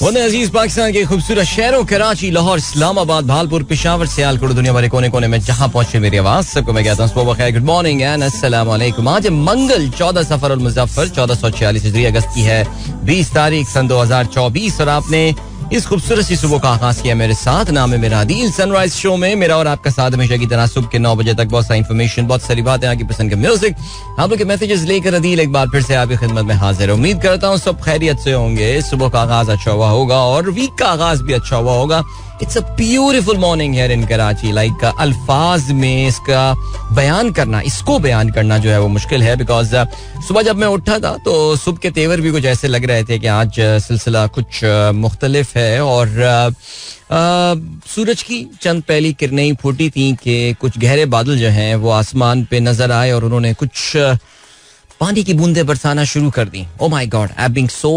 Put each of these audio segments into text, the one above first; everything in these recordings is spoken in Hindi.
वतन अजीज पाकिस्तान के खूबसूरत शहरों कराची, लाहौर, इस्लामाबाद, भालपुर, पेशावर, सियालकोट, दुनिया भर कोने कोने में जहां पहुंचे मेरी आवाज सबको मैं कहता हूँ गुड मॉर्निंग एंड अस्सलाम वालेकुम। आज मंगल 14 सफर उल मुज़फ्फर 1446 हिजरी अगस्त की है 20 तारीख सन 2024 और आपने इस खूबसूरत सी सुबह का आगाज किया मेरे साथ। नाम है मेरा आदिल। सनराइज शो में मेरा और आपका साथ हमेशा की तरह सुबह के 9 बजे तक बहुत सारी इन्फॉर्मेशन, बहुत सारी बातें, आपकी पसंद के म्यूजिक, आप लोग के मैसेजेस लेकर आदिल एक बार फिर से आपकी खिदमत में हाजिर। उम्मीद करता हूँ सब खैरियत से होंगे, सुबह का आगाज अच्छा हुआ होगा और वीक का आगाज भी अच्छा हुआ होगा। It's a beautiful morning here in Karachi. Like अल्फाज में इसका बयान करना, इसको बयान करना जो है वो मुश्किल है, बिकॉज सुबह जब मैं उठा था तो सुबह के तेवर भी कुछ ऐसे लग रहे थे कि आज सिलसिला कुछ मुख्तलिफ है और सूरज की चंद पहली किरणें ही फूटी थी कि कुछ गहरे बादल जो हैं वो आसमान पे नजर आए और उन्होंने कुछ पानी की बूंदें बरसाना शुरू कर दी। Oh my god, I am being so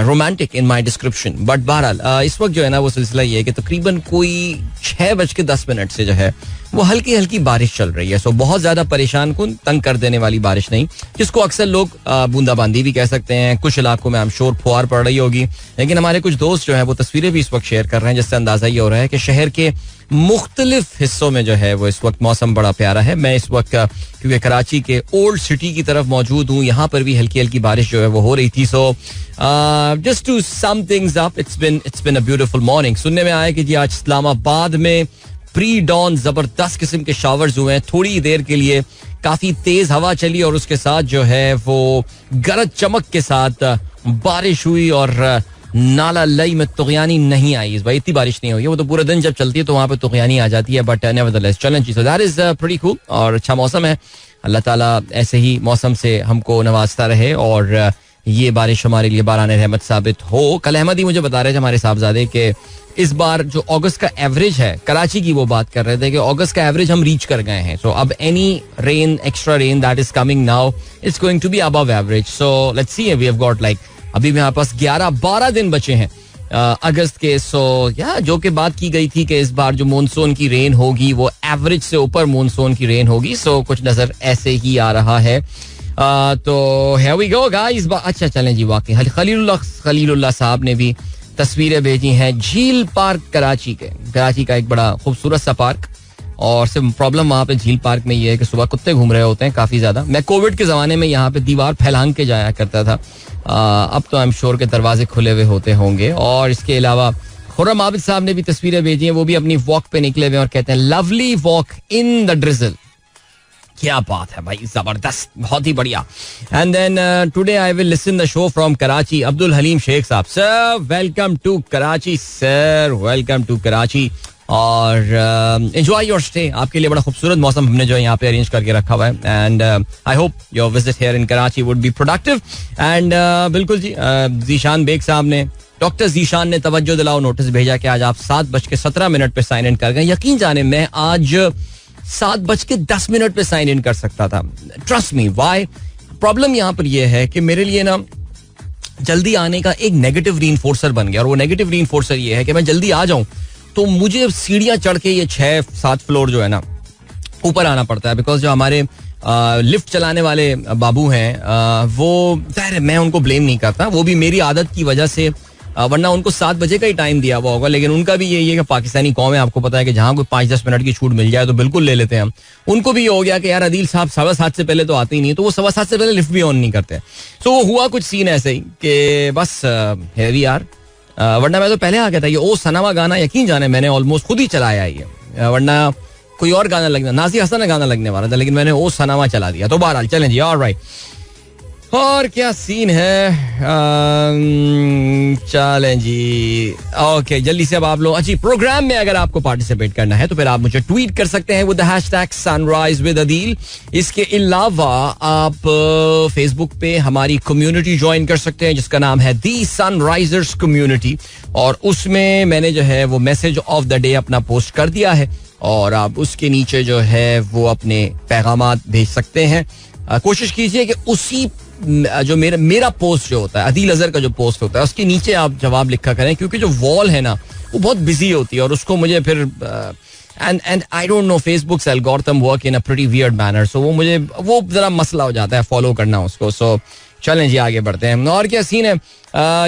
romantic in my description. But बहरहाल इस वक्त जो है ना वो सिलसिला ये है कि तकरीबन कोई 6:10 से जो है वो हल्की हल्की बारिश चल रही है। सो बहुत ज्यादा परेशान कुन, तंग कर देने वाली बारिश नहीं, जिसको अक्सर लोग बूंदाबांदी भी कह सकते हैं। कुछ इलाकों में हम शोर फुहार पड़ रही होगी, लेकिन हमारे कुछ दोस्त जो है वो तस्वीरें भी इस वक्त शेयर कर रहे हैं, जिससे अंदाजा ये हो रहा है कि शहर के मुख्तलिफ हिस्सों में जो है वो इस वक्त मौसम बड़ा प्यारा है। मैं इस वक्त क्योंकि कराची के ओल्ड सिटी की तरफ मौजूद हूँ, यहाँ पर भी हल्की हल्की बारिश जो है वो हो रही थी। So just to sum things up, it's been a beautiful morning. सुनने में आया कि जी आज इस्लामाबाद में प्री डॉन जबरदस्त किस्म के शावर्स हुए हैं। थोड़ी देर के लिए काफी तेज हवा चली और उसके साथ जो है वो गरज चमक के साथ बारिश हुई और नाला लई में तुगयानी नहीं आई। इस बार इतनी बारिश नहीं हुई, वो तो पूरे दिन जब चलती है तो वहाँ पे तुगयानी आ जाती है। But nevertheless challenge, so that is pretty cool और अच्छा मौसम है। अल्लाह ताला ऐसे ही मौसम से हमको नवाजता रहे और ये बारिश हमारे लिए बारान रहमत साबित हो। कल अहमद ही मुझे बता रहे थे हमारे साहबजादे के इस बार जो अगस्त का एवरेज है, कराची की वो बात कर रहे थे कि अगस्त का एवरेज हम रीच कर गए हैं। सो अब any rain, extra rain that is coming now, it's going to be above average. So let's see, we have got like अभी भी हमारे पास 11-12 दिन बचे हैं अगस्त के। सो या जो कि बात की गई थी कि इस बार जो मानसून की रेन होगी वो एवरेज से ऊपर मानसून की रेन होगी। सो कुछ नजर ऐसे ही आ रहा है। तो here we go guys। अच्छा चलें जी, वाकई खलीलुल्लाह साहब ने भी तस्वीरें भेजी हैं झील पार्क कराची के। कराची का एक बड़ा खूबसूरत सा पार्क, और सिर्फ प्रॉब्लम वहाँ पे झील पार्क में ये है कि सुबह कुत्ते घूम रहे होते हैं काफी ज्यादा। मैं कोविड के जमाने में यहाँ पे दीवार फैलांग के जाया करता था, अब तो आई एम श्योर के दरवाजे खुले हुए होते होंगे। और इसके अलावा खुर्रम आबिद साहब ने भी तस्वीरें भेजी हैं, वो भी अपनी वॉक पे निकले हुए और कहते हैं lovely walk in the drizzle. क्या बात है भाई, जबरदस्त, बहुत ही बढ़िया। And then today I will listen the show from Karachi. Abdul Halim Sheikh sahab, sir welcome to Karachi, sir welcome to Karachi और एंजॉय योर स्टे। आपके लिए बड़ा खूबसूरत मौसम हमने जो है यहाँ पे अरेंज करके रखा हुआ है and I hope your visit here in Karachi would be productive. And बिल्कुल जी, जीशान बेग साहब ने, डॉक्टर जीशान ने तवज्जो दिलाओ नोटिस भेजा कि आज आप 7:17 पे साइन इन कर गए। यकीन जाने मैं आज 7:10 पे साइन इन कर सकता था। Trust me, why? प्रॉब्लम यहाँ पर यह है कि मेरे लिए ना जल्दी आने का एक नेगेटिव रीइंफोर्सर बन गया, और वो नेगेटिव रीइंफोर्सर ये है कि मैं जल्दी आ जाऊं तो मुझे सीढ़ियां चढ़ के ये 6-7 फ्लोर जो है ना ऊपर आना पड़ता है। बिकॉज जो हमारे लिफ्ट चलाने वाले बाबू हैं वो, ज़ाहिर है मैं उनको ब्लेम नहीं करता, वो भी मेरी आदत की वजह से, वरना उनको 7 बजे का ही टाइम दिया हुआ होगा। लेकिन उनका भी यही है कि पाकिस्तानी कौम है, आपको पता है कि जहाँ कोई 5-10 मिनट की छूट मिल जाए तो बिल्कुल ले लेते हैं हम। उनको भी ये हो गया कि यार अदील साहब 7:15 से पहले तो आते ही नहीं, तो वो 7:15 से पहले लिफ्ट भी ऑन नहीं करते। तो वो हुआ कुछ सीन ऐसे ही कि बस हैवी यार, वरना मैं तो पहले आ गया था। ये ओ सनामा गाना यकीन जाने मैंने ऑलमोस्ट खुद ही चलाया ये, वरना कोई और गाना लगना, नाज़ी हसन का गाना लगने वाला था, लेकिन मैंने ओ सनामा चला दिया। तो बहरहाल चलें जी, ऑलराइट। और क्या सीन है, चलें जी, ओके जल्दी से अब आप लोग अच्छी प्रोग्राम में अगर आपको पार्टिसिपेट करना है तो फिर आप मुझे ट्वीट कर सकते हैं with the hashtag sunrise with Adeel. इसके अलावा आप फेसबुक पे हमारी कम्युनिटी ज्वाइन कर सकते हैं जिसका नाम है दी सनराइजर्स कम्युनिटी, और उसमें मैंने जो है वो मैसेज ऑफ द डे अपना पोस्ट कर दिया है और आप उसके नीचे जो है वो अपने पैगामात भेज सकते हैं। कोशिश कीजिए कि उसी जो मेरा पोस्ट जो होता है, अदील अजहर का जो पोस्ट होता है, उसके नीचे आप जवाब लिखा करें, क्योंकि जो वॉल है ना वो बहुत बिजी होती है और उसको मुझे फिर and I don't know, Facebook algorithm work in a pretty weird manner, so वो मुझे वो जरा मसला हो जाता है फॉलो करना उसको। सो चलें जी आगे बढ़ते हैं. और क्या सीन है,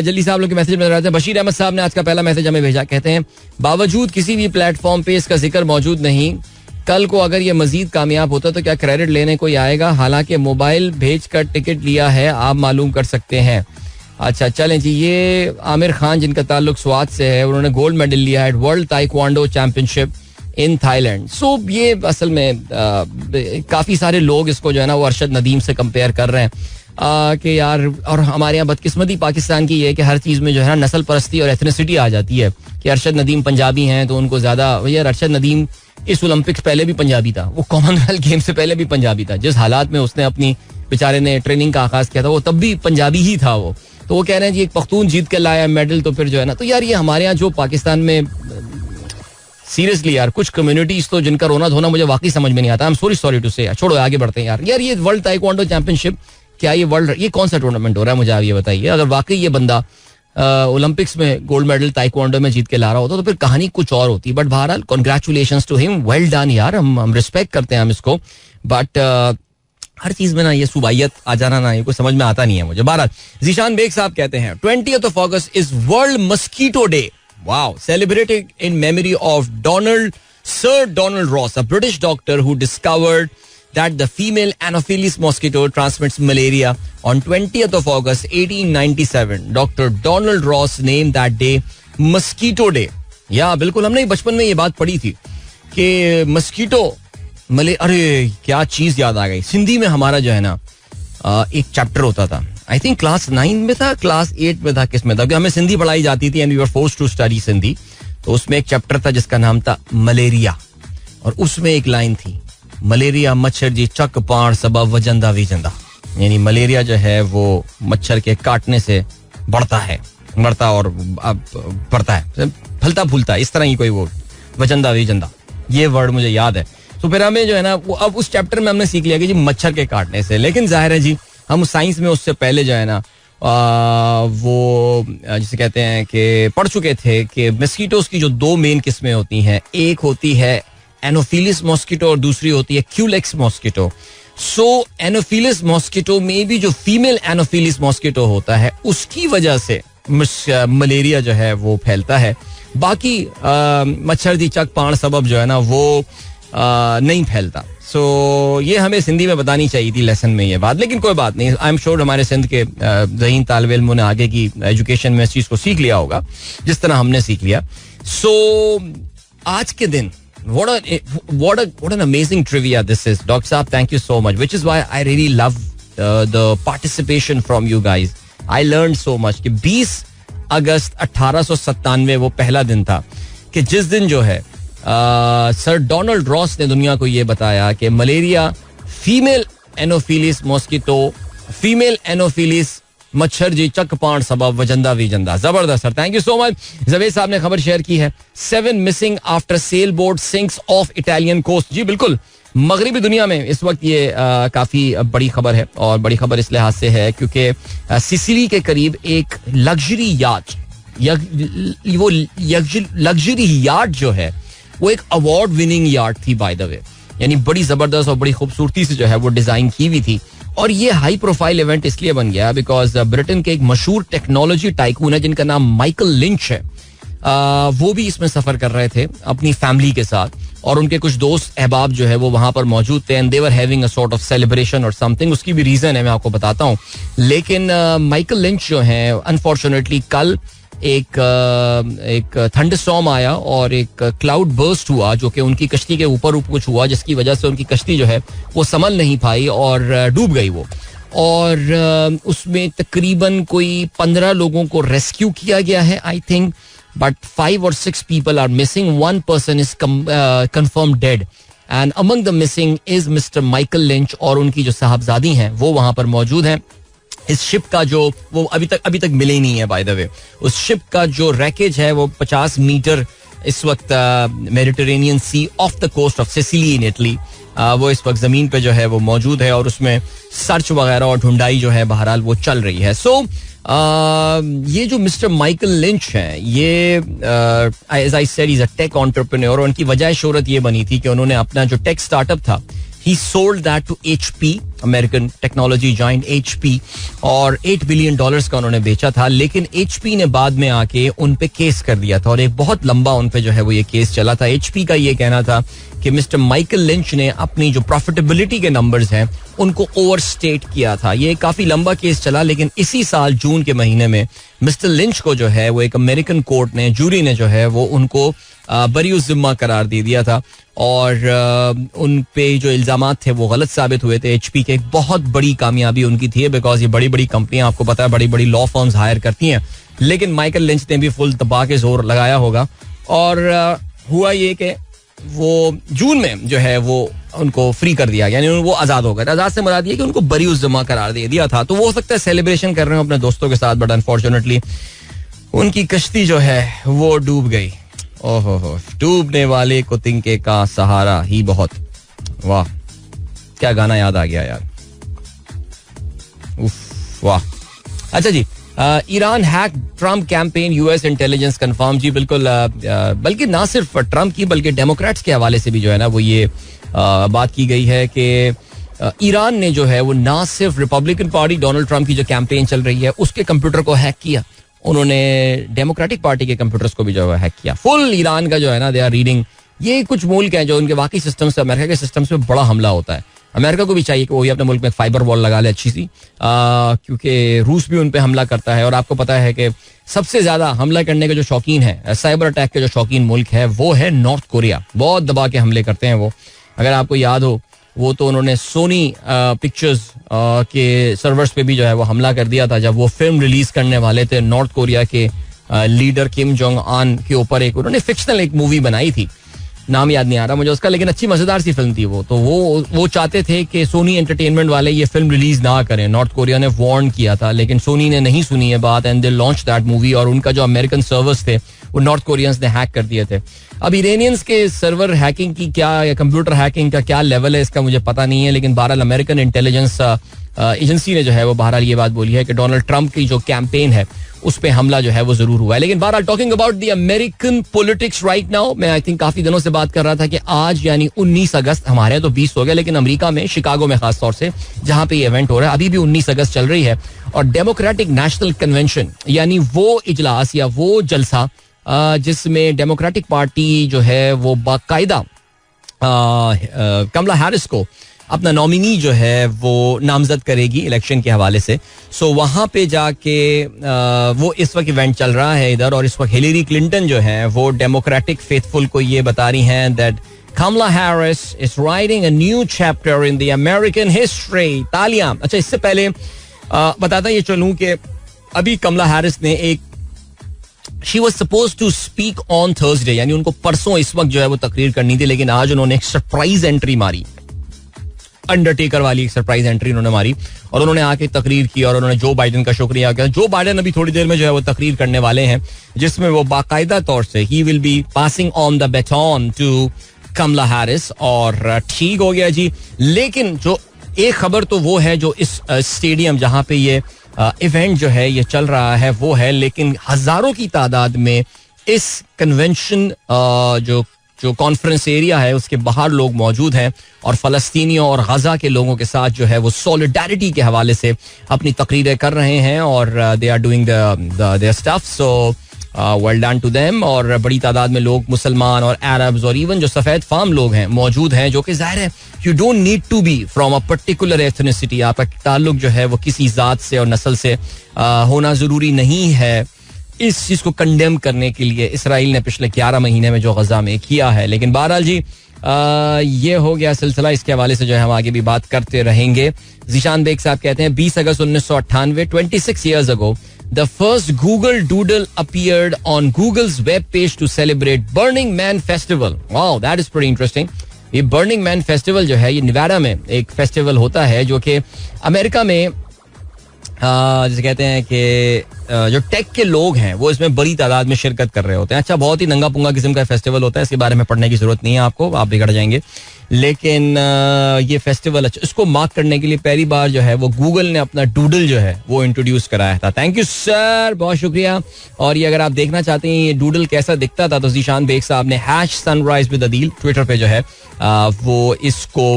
जल्दी से आप लोग के मैसेज मिल रहे थे. बशीर अहमद साहब ने आज का पहला मैसेज हमें भेजा. कहते हैं बावजूद किसी भी प्लेटफॉर्म पे इसका जिक्र मौजूद नहीं, कल को अगर ये मजीद कामयाब होता तो क्या क्रेडिट लेने कोई आएगा? हालांकि मोबाइल भेज कर टिकट लिया है, आप मालूम कर सकते हैं. अच्छा चलें जी. ये आमिर खान जिनका ताल्लुक स्वात से है, उन्होंने गोल्ड मेडल लिया है world taekwondo championship in Thailand. So ये असल में काफ़ी सारे लोग इसको जो है ना वो अरशद नदीम से कंपेयर कर रहे हैं कि यार, और हमारे यहाँ बदकिस्मती पाकिस्तान की ये है कि हर चीज़ में जो है ना नस्ल परस्ती और एथनिसिटी आ जाती है कि अरशद नदीम पंजाबी हैं तो उनको ज़्यादा. यार अरशद नदीम इस ओलंपिक्स पहले भी पंजाबी था, वो कॉमनवेल्थ गेम से पहले भी पंजाबी था. जिस हालात में उसने अपनी बेचारे ने ट्रेनिंग का आगाज किया था वो तब भी पंजाबी ही था वो. तो वो कह रहे हैं जी एक पख्तून जीत के लाया मेडल, तो फिर जो है ना, तो यार ये हमारे यहाँ जो पाकिस्तान में सीरियसली यार कुछ कम्युनिटीज तो जिनका रोना धोना मुझे वाकई समझ में नहीं आता. आई एम सॉरी टू से. छोड़ो आगे बढ़ते हैं यार. यार ये वर्ल्ड ताइक्वांडो चैंपियनशिप क्या ये कौन सा टूर्नामेंट हो रहा है, मुझे आप ये बताइए. अगर वाकई ये बंदा ओलंपिक्स में गोल्ड मेडल ताइक्वांडो में जीत के ला रहा होता तो फिर कहानी कुछ और होती. बट बहरहाल congratulations to him, well done यार. हम रिस्पेक्ट करते हैं हम इसको. बट हर चीज में ना ये सुबाइयत आ जाना ना, ये कुछ समझ में आता नहीं है मुझे. बहरहाल जीशान बेग साहब कहते हैं 20th of August is world mosquito day. Wow, celebrated in memory of Sir Donald Ross, a British doctor who discovered that the female Anopheles mosquito transmits malaria on 20th of August 1897. Dr. Donald Ross named that day Mosquito Day. या बिल्कुल, हमने बचपन में ये बात पढ़ी थी कि मस्कीटो अरे क्या चीज याद आ गई. सिंधी में हमारा जो है ना एक चैप्टर होता था, आई थिंक क्लास 9 में था, क्लास 8 में था, किस में था, क्योंकि हमें सिंधी पढ़ाई जाती थी and we were forced to study Sindhi. तो उसमें एक चैप्टर था जिसका नाम था मलेरिया, और उसमें एक लाइन थी मलेरिया मच्छर जी चक पाण सबब वजंदा विजंदा. यानी मलेरिया जो है वो मच्छर के काटने से बढ़ता और बढ़ता है, फलता फूलता है, इस तरह ही कोई वो वजंदा विजंदा, ये वर्ड मुझे याद है. तो फिर हमें जो है ना वो अब उस चैप्टर में हमने सीख लिया कि जी मच्छर के काटने से. लेकिन जाहिर है जी हम साइंस में उससे पहले जो है ना वो जिसे कहते हैं कि पढ़ चुके थे कि मस्कीटोज की जो दो मेन किस्में होती हैं, एक होती है एनोफिलिस मॉस्किटो और दूसरी होती है क्यूलेक्स मॉस्किटो. सो एनोफिलिस मॉस्किटो में भी जो फीमेल एनोफिलिस मॉस्किटो होता है उसकी वजह से मलेरिया जो है वो फैलता है. बाकी मच्छर दी चक पाण सबब जो है ना वो नहीं फैलता. सो ये हमें सिंधी में बतानी चाहिए थी लेसन में ये बात, लेकिन कोई बात नहीं. आई एम श्योर हमारे सिंध के ज़हीन तालिब इल्मों ने आगे की एजुकेशन में इस चीज़ को सीख लिया होगा जिस तरह हमने सीख लिया. सो आज के दिन what an amazing trivia this is. Dr. Saab, thank you so much, which is why I really love the participation from you guys. I learned so much कि 20 अगस्त 1897 वो पहला दिन था कि जिस दिन जो है सर डोनाल्ड रॉस ने दुनिया को ये बताया कि मलेरिया फीमेल एनोफिलिस मच्छर जी चक पाण सबब वजंदा विजंदा. जबरदस्त sir, thank you so much. Javed sahab ने खबर शेयर की है 7 missing after sail boat sinks off Italian coast. जी बिल्कुल, मगरबी दुनिया में इस वक्त ये काफी बड़ी खबर है, और बड़ी खबर इस लिहाज से है क्योंकि सिसिली के करीब एक लग्जरी यार्ड जो है वो एक अवार्ड विनिंग यार्ड थी बाय द वे. यानी बड़ी जबरदस्त और बड़ी खूबसूरती से जो है वो डिजाइन की हुई थी. और ये हाई प्रोफाइल इवेंट इसलिए बन गया बिकॉज ब्रिटेन के एक मशहूर टेक्नोलॉजी टाइकून है जिनका नाम माइकल लिंच है. वो भी इसमें सफर कर रहे थे अपनी फैमिली के साथ, और उनके कुछ दोस्त अहबाब जो है वो वहां पर मौजूद थे and they were having a sort of celebration और समथिंग. उसकी भी रीजन है, मैं आपको बताता हूँ. लेकिन माइकल लिंच जो है अनफॉर्चुनेटली कल एक थंडरस्टॉर्म आया और एक क्लाउड बर्स्ट हुआ जो कि उनकी कश्ती के ऊपर कुछ हुआ, जिसकी वजह से उनकी कश्ती जो है वो संभल नहीं पाई और डूब गई वो. और उसमें तकरीबन कोई 15 लोगों को रेस्क्यू किया गया है I think, but 5 or 6 people are missing. 1 person is confirmed dead and among the missing is Mr. Michael Lynch, और उनकी जो साहबजादी हैं वो वहां पर मौजूद हैं. इस शिप का जो वो अभी तक मिले ही नहीं है बाय द वे. उस शिप का जो रैकेज है वो 50 मीटर इस वक्त Mediterranean sea off the coast of Sicily in Italy वो इस वक्त जमीन पे जो है वो मौजूद है, और उसमें सर्च वगैरह और ढूंढाई जो है बहरहाल वो चल रही है. सो ये जो मिस्टर माइकल लिंच हैं ये as I said is a tech entrepreneur. उनकी वजह शोहरत ये बनी थी कि उन्होंने अपना जो टेक स्टार्टअप था He sold that to HP, American technology giant HP, और $8 बिलियन का उन्होंने बेचा था. लेकिन HP ने बाद में आके उन पे केस कर दिया था और एक बहुत लंबा उन पे जो है वो ये केस चला था. HP का ये कहना था कि मिस्टर माइकल लिंच ने अपनी जो प्रॉफिटेबिलिटी के नंबर्स हैं उनको ओवरस्टेट किया था. ये काफी लंबा केस चला, लेकिन इसी साल जून के महीने में मिस्टर लिंच को जो है वो एक अमेरिकन कोर्ट ने, जूरी ने जो है वो उनको बरी जिम्मा करार दे दिया था और उन पे जो इल्जामात थे वो गलत साबित हुए थे. HP के एक बहुत बड़ी कामयाबी उनकी थी, बिकॉज ये बड़ी बड़ी कंपनियां, आपको पता है, बड़ी बड़ी लॉ फर्म्स हायर करती हैं. लेकिन माइकल लिंच ने भी फुल दबा के जोर लगाया होगा और हुआ ये कि वो जून में जो है वो उनको फ्री कर दिया, यानी वो आजाद हो गए. आजाद से मुराद ये कि उनको बरी जिम्मा करार दे दिया था. तो वो हो सकता है सेलिब्रेशन कर रहे हो अपने दोस्तों के साथ, बट अनफॉर्चुनेटली उनकी कश्ती जो है वो डूब गई. ओहो, डूबने वाले को तिनके का सहारा ही बहुत. वाह, क्या गाना याद आ गया यार. उफ, वाह. अच्छा जी, Iran hack Trump campaign, US intelligence confirm. जी बिल्कुल, बल्कि ना सिर्फ ट्रम्प की बल्कि डेमोक्रेट्स के हवाले से भी जो है ना वो ये बात की गई है कि ईरान ने जो है वो ना सिर्फ रिपब्लिकन पार्टी, डोनाल्ड ट्रम्प की जो कैंपेन चल रही है उसके कंप्यूटर को हैक किया, उन्होंने डेमोक्रेटिक पार्टी के कंप्यूटर्स को भी जो है हैक किया. फुल ईरान का जो है ना दे आर रीडिंग. ये कुछ मुल्क हैं जो उनके बाकी सिस्टम से, अमेरिका के सिस्टम से बड़ा हमला होता है. अमेरिका को भी चाहिए कि वो भी अपने मुल्क में फाइबर वॉल लगा ले अच्छी सी, क्योंकि रूस भी उन पे हमला करता है. और आपको पता है कि सबसे ज्यादा हमला करने के जो शौकीन है, साइबर अटैक के जो शौकीन मुल्क है वो है नॉर्थ कोरिया. बहुत दबा के हमले करते हैं वो. अगर आपको याद हो, वो तो उन्होंने सोनी पिक्चर्स के सर्वर्स पे भी जो है वो हमला कर दिया था जब वो फिल्म रिलीज करने वाले थे. नॉर्थ कोरिया के लीडर किम जोंग आन के ऊपर एक उन्होंने फिक्शनल एक मूवी बनाई थी, नाम याद नहीं आ रहा मुझे उसका, लेकिन अच्छी मजेदार सी फिल्म थी वो. तो वो चाहते थे कि सोनी एंटरटेनमेंट वाले ये फिल्म रिलीज ना करें. नॉर्थ कोरिया ने वार्न किया था, लेकिन सोनी ने नहीं सुनी है बात and they launch that movie. और उनका जो अमेरिकन सर्वर्स थे वो नॉर्थ कोरियंस ने हैक कर दिए थे. अब इरानियंस के सर्वर हैकिंग की क्या, या कंप्यूटर हैकिंग का क्या लेवल है इसका मुझे पता नहीं है, लेकिन बहरहाल अमेरिकन इंटेलिजेंस एजेंसी ने जो है वो बहरहाल ये बात बोली है कि डोनाल्ड ट्रम्प की जो कैंपेन है उस पे हमला जो है वो जरूर हुआ है. लेकिन बहरहाल talking about the American politics right now, मैं आई थिंक काफी दिनों से बात कर रहा था कि आज यानी 19 अगस्त, हमारे यहाँ तो 20 हो गया, लेकिन अमेरिका में शिकागो में खास तौर से जहां पे ये इवेंट हो रहा है अभी भी 19 अगस्त चल रही है. और डेमोक्रेटिक नेशनल कन्वेंशन यानी वो इजलास या वो जलसा जिसमें डेमोक्रेटिक पार्टी जो है वो बाकायदा कमला हैरिस को अपना नॉमिनी जो है वो नामजद करेगी इलेक्शन के हवाले से. सो वहां पे जाके वो इस वक्त इवेंट चल रहा है इधर, और इस वक्त हिलेरी क्लिंटन जो है वो डेमोक्रेटिक फेथफुल को ये बता रही हैं that Kamala Harris is writing a new chapter in the American history. तालियां. अच्छा, इससे पहले बताता ये चलूं कि अभी कमला हैरिस ने एक she was suppose to speak on Thursday, यानी उनको परसों इस वक्त जो है वो तकरीर करनी थी, लेकिन आज उन्होंने एक सरप्राइज एंट्री मारी, अंडरटेकर वाली एक सरप्राइज एंट्री उन्होंने मारी और उन्होंने आके तकरीर की और उन्होंने जो बाइडेन का शुक्रिया किया. जो बाइडेन अभी थोड़ी देर में जो है वो तकरीर करने वाले हैं जिसमें वो बाकायदा तौर से ही will be passing on the baton to Kamala Harris. और ठीक हो गया जी. लेकिन जो एक खबर तो वो है जो इस स्टेडियम जहां पे ये इवेंट जो है ये चल रहा है वो है, लेकिन हजारों की तादाद में इस कन्वेंशन जो कॉन्फ्रेंस एरिया है उसके बाहर लोग मौजूद हैं और फलस्तीनियों और गजा के लोगों के साथ जो है वो सॉलिडारिटी के हवाले से अपनी तकरीरें कर रहे हैं और they are doing their stuff. So well done to them. और बड़ी तादाद में लोग, मुसलमान और अरब्स और इवन जो सफेद फार्म लोग हैं मौजूद हैं, जो कि जाहिर है you don't need to be from a particular ethnicity. आपका ताल्लुक जो है वो किसी जात से और नस्ल से होना जरूरी नहीं है इस चीज को कंडेम करने के लिए इसराइल ने पिछले 11 महीने में जो गजा में किया है. लेकिन बहरहाल जी ये हो गया सिलसिला. इसके हवाले से जो है हम आगे भी बात करते रहेंगे. जीशान बेग साहब कहते हैं 20 अगस्त 1998, 26 years ago, the first Google Doodle appeared on Google's web page to celebrate Burning Man Festival. Wow, that is pretty interesting. ये बर्निंग मैन फेस्टिवल जो है ये निवाडा में एक फेस्टिवल होता है जो कि अमेरिका में जैसे कहते हैं कि जो टेक के लोग हैं वो इसमें बड़ी तादाद में शिरकत कर रहे होते हैं. अच्छा, बहुत ही नंगा पुंगा किस्म का फेस्टिवल होता है, इसके बारे में पढ़ने की जरूरत नहीं है आपको, आप बिगड़ जाएंगे. लेकिन ये फेस्टिवल अच्छा, इसको मार्क करने के लिए पहली बार जो है वो गूगल ने अपना डूडल जो है वो इंट्रोड्यूस कराया था. थैंक यू सर, बहुत शुक्रिया. और ये अगर आप देखना चाहते हैं ये डूडल कैसा दिखता था तो जीशान बेग साहब ने #sunrise with adil ट्विटर पे जो है वो इसको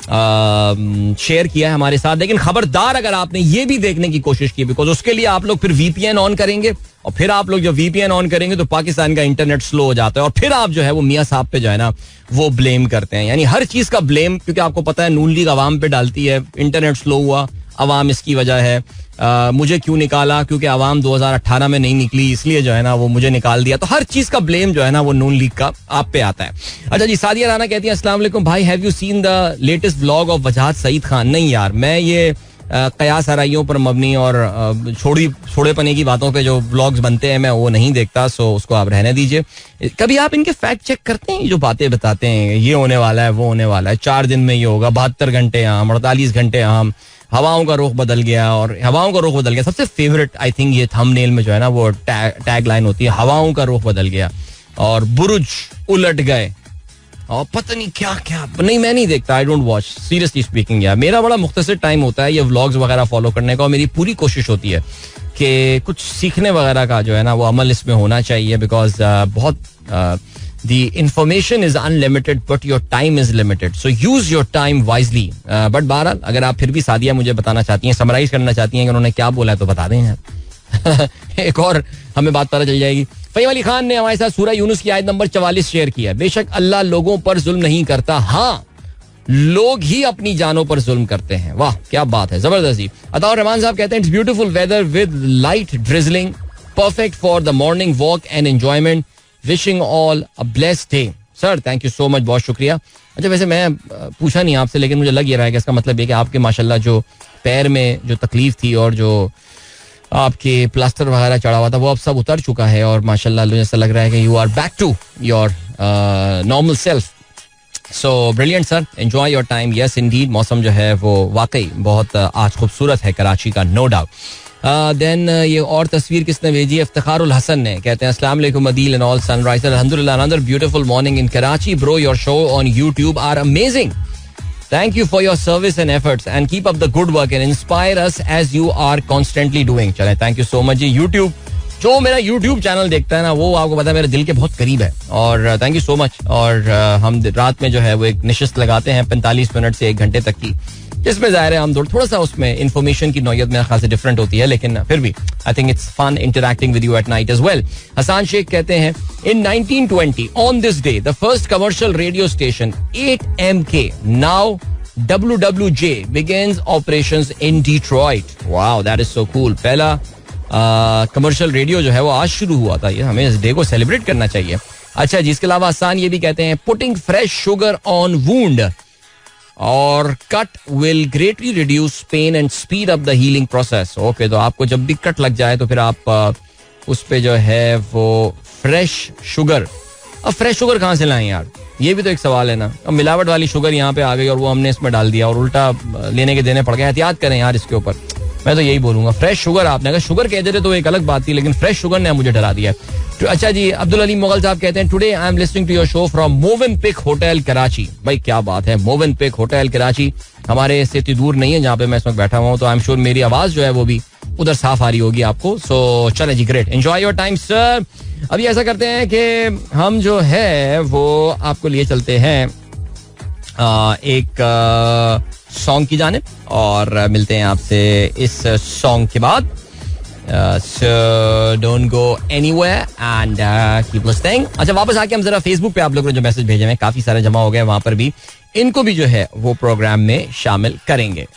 शेयर किया है हमारे साथ. लेकिन खबरदार अगर आपने ये भी देखने की कोशिश की, बिकॉज उसके लिए आप लोग फिर VPN ऑन करेंगे और फिर आप लोग जब VPN ऑन करेंगे तो पाकिस्तान का इंटरनेट स्लो हो जाता है और फिर आप जो है वो मियां साहब पे जो है ना वो ब्लेम करते हैं. यानी हर चीज का ब्लेम, क्योंकि आपको पता है नून लीग अवाम पे डालती है, इंटरनेट स्लो हुआ अवाम इसकी वजह है, मुझे क्यों निकाला क्योंकि अवाम 2018 में नहीं निकली इसलिए जो है ना वो मुझे निकाल दिया. तो हर चीज का ब्लेम जो है ना वो नून लीग का आप पे आता है. अच्छा जी, सादिया राना कहती है अस्सलाम वालेकुम भाई, have you seen the latest vlog of वजाहत सईद खान? नहीं यार, मैं ये कयास आराइयों पर मबनी और छोड़े पने की बातों पे जो व्लॉग्स बनते हैं मैं वो नहीं देखता, सो उसको आप रहने दीजिए. कभी आप इनके फैक्ट चेक करते हैं? जो बातें बताते हैं ये होने वाला है वो होने वाला है, 4 दिन में ये होगा, 72 घंटे यहाँ, 48 घंटे यहाँ, हवाओं का रुख बदल गया. और हवाओं का रुख बदल गया सबसे फेवरेट आई थिंक ये थंबनेल में जो है ना वो टैग लाइन होती है, हवाओं का रुख बदल गया और बुरुज उलट गए और पता नहीं क्या क्या. नहीं, मैं नहीं देखता, I don't watch seriously speaking. यार मेरा बड़ा मुख्तसर टाइम होता है ये व्लॉग्स वगैरह फॉलो करने का और मेरी पूरी कोशिश होती है कि कुछ सीखने वगैरह का जो है ना वो अमल इसमें होना चाहिए, बिकॉज बहुत the information is unlimited but your time is limited, so use your time wisely. But बहरहाल अगर आप फिर भी सादिया मुझे बताना चाहती हैं, समराइज करना चाहती हैं कि उन्होंने क्या बोला है तो बता दें यार. एक और हमें बात पता चल जाएगी. फहीम अली खान ने हमारे साथ सूरह यूनुस की आयत नंबर 44 शेयर किया है. बेशक अल्लाह लोगों पर जुल्म नहीं करता, हाँ लोग ही अपनी जानों पर जुल्म करते हैं. वाह क्या बात है, जबरदस्त जी. अताउर रहमान साहब कहते हैं it's beautiful weather with light drizzling, perfect for the morning walk and enjoyment, wishing all a blessed day. Sir thank you so much, बहुत शुक्रिया. अच्छा वैसे मैं पूछा नहीं आपसे, लेकिन मुझे लग ये रहा है कि इसका मतलब ये कि आपके माशाल्लाह जो पैर में जो तकलीफ थी और जो आपके प्लास्टर वगैरह चढ़ा हुआ था वो अब सब उतर चुका है और माशाल्लाह ऐसा लग रहा है कि you are back to your normal self. So brilliant sir, enjoy your time. Yes indeed, मौसम जो है वो वाकई बहुत आज खूबसूरत है कराची का, नो डाउट. देन ये और तस्वीर किसने भेजी? इफ्तिखारुल हसन ने, कहते हैं अस्सलाम वालेकुम अदील एंड ऑल सनराइजर, अल्हम्दुलिल्लाह another beautiful morning in Karachi bro, your show on YouTube are amazing, thank you for your service and efforts and keep up the good work and inspire us as you are constantly doing. चलें थैंक यू सो मच जी. YouTube जो मेरा YouTube चैनल देखता है ना वो आपको पता है मेरे दिल के बहुत करीब है और थैंक यू सो मच. और हम रात में जो है वो एक निशिस्त लगाते हैं 45 मिनट से 1 घंटे तक की, जिसमें जाहिर है हम थोड़ा सा उसमें इंफॉर्मेशन की नौयत में खास डिफरेंट होती है, लेकिन फिर भी I think it's fun interacting with you at night as well. Hasan Sheikh कहते हैं in 1920 on this day the first commercial radio station 8MK now WWJ begins operations in Detroit. Wow, that is so cool. पहला कमर्शियल रेडियो जो है वो आज शुरू हुआ था. ये हमें इस डे को सेलिब्रेट करना चाहिए. अच्छा जी, इसके अलावा हसान ये भी कहते हैं putting fresh sugar on wound और cut will greatly reduce pain and speed up the healing process. Okay, तो आपको जब भी कट लग जाए तो फिर आप उस पे जो है वो फ्रेश शुगर. अब फ्रेश शुगर कहाँ से लाएं यार, ये भी तो एक सवाल है ना. अब मिलावट वाली शुगर यहाँ पे आ गई और वो हमने इसमें डाल दिया और उल्टा लेने के देने पड़ गए. एहतियात करें यार इसके ऊपर, मैं तो यही बोलूंगा. फ्रेश शुगर आपने अगर शुगर कह देते तो एक अलग बात थी, लेकिन फ्रेश शुगर ने मुझे डरा दिया. अच्छा जी, अब्दुल अली मुगल साहब कहते हैं today I am listening to your show from Movenpick hotel Karachi. भाई क्या बात है, मोवेनपिक होटल कराची हमारे से इतनी दूर नहीं है जहाँ पे मैं इस वक्त बैठा हुआ हूँ, तो आई एम श्योर मेरी आवाज जो है वो भी उधर साफ आ रही होगी आपको. सो चले जी, great, enjoy your time sir. अभी ऐसा करते हैं कि हम जो है वो आपको लिए चलते हैं एक सॉन्ग की जानिब और मिलते हैं आपसे इस सॉन्ग के बाद. So don't go anywhere and keep listening. अच्छा, वापस आके हम जरा फेसबुक पे आप लोगों ने जो मैसेज भेजे हैं काफी सारे जमा हो गए, वहां पर भी इनको भी जो है वो प्रोग्राम में शामिल करेंगे.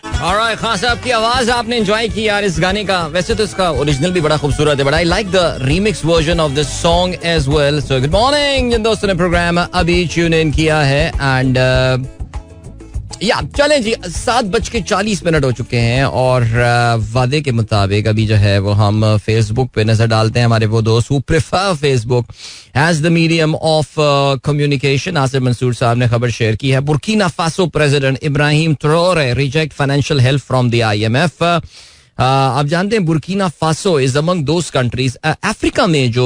Alright, खान साहब की आवाज आपने एंजॉय की यार इस गाने का. वैसे तो इसका ओरिजिनल भी बड़ा खूबसूरत है, but I like the remix version of this song as well. So good morning जिन दोस्तों ने प्रोग्राम अभी ट्यून इन किया है. एंड या चलें जी, 7:40 हो चुके हैं और वादे के मुताबिक अभी जो है वो हम फेसबुक पे नजर डालते हैं. हमारे वो दोस्त who prefer Facebook as the medium of communication. Asif Mansoor sahab ने खबर शेयर की है Burkina Faso president Ibrahim Traore reject financial help from the IMF. आप जानते हैं Burkina Faso is among those countries Africa में जो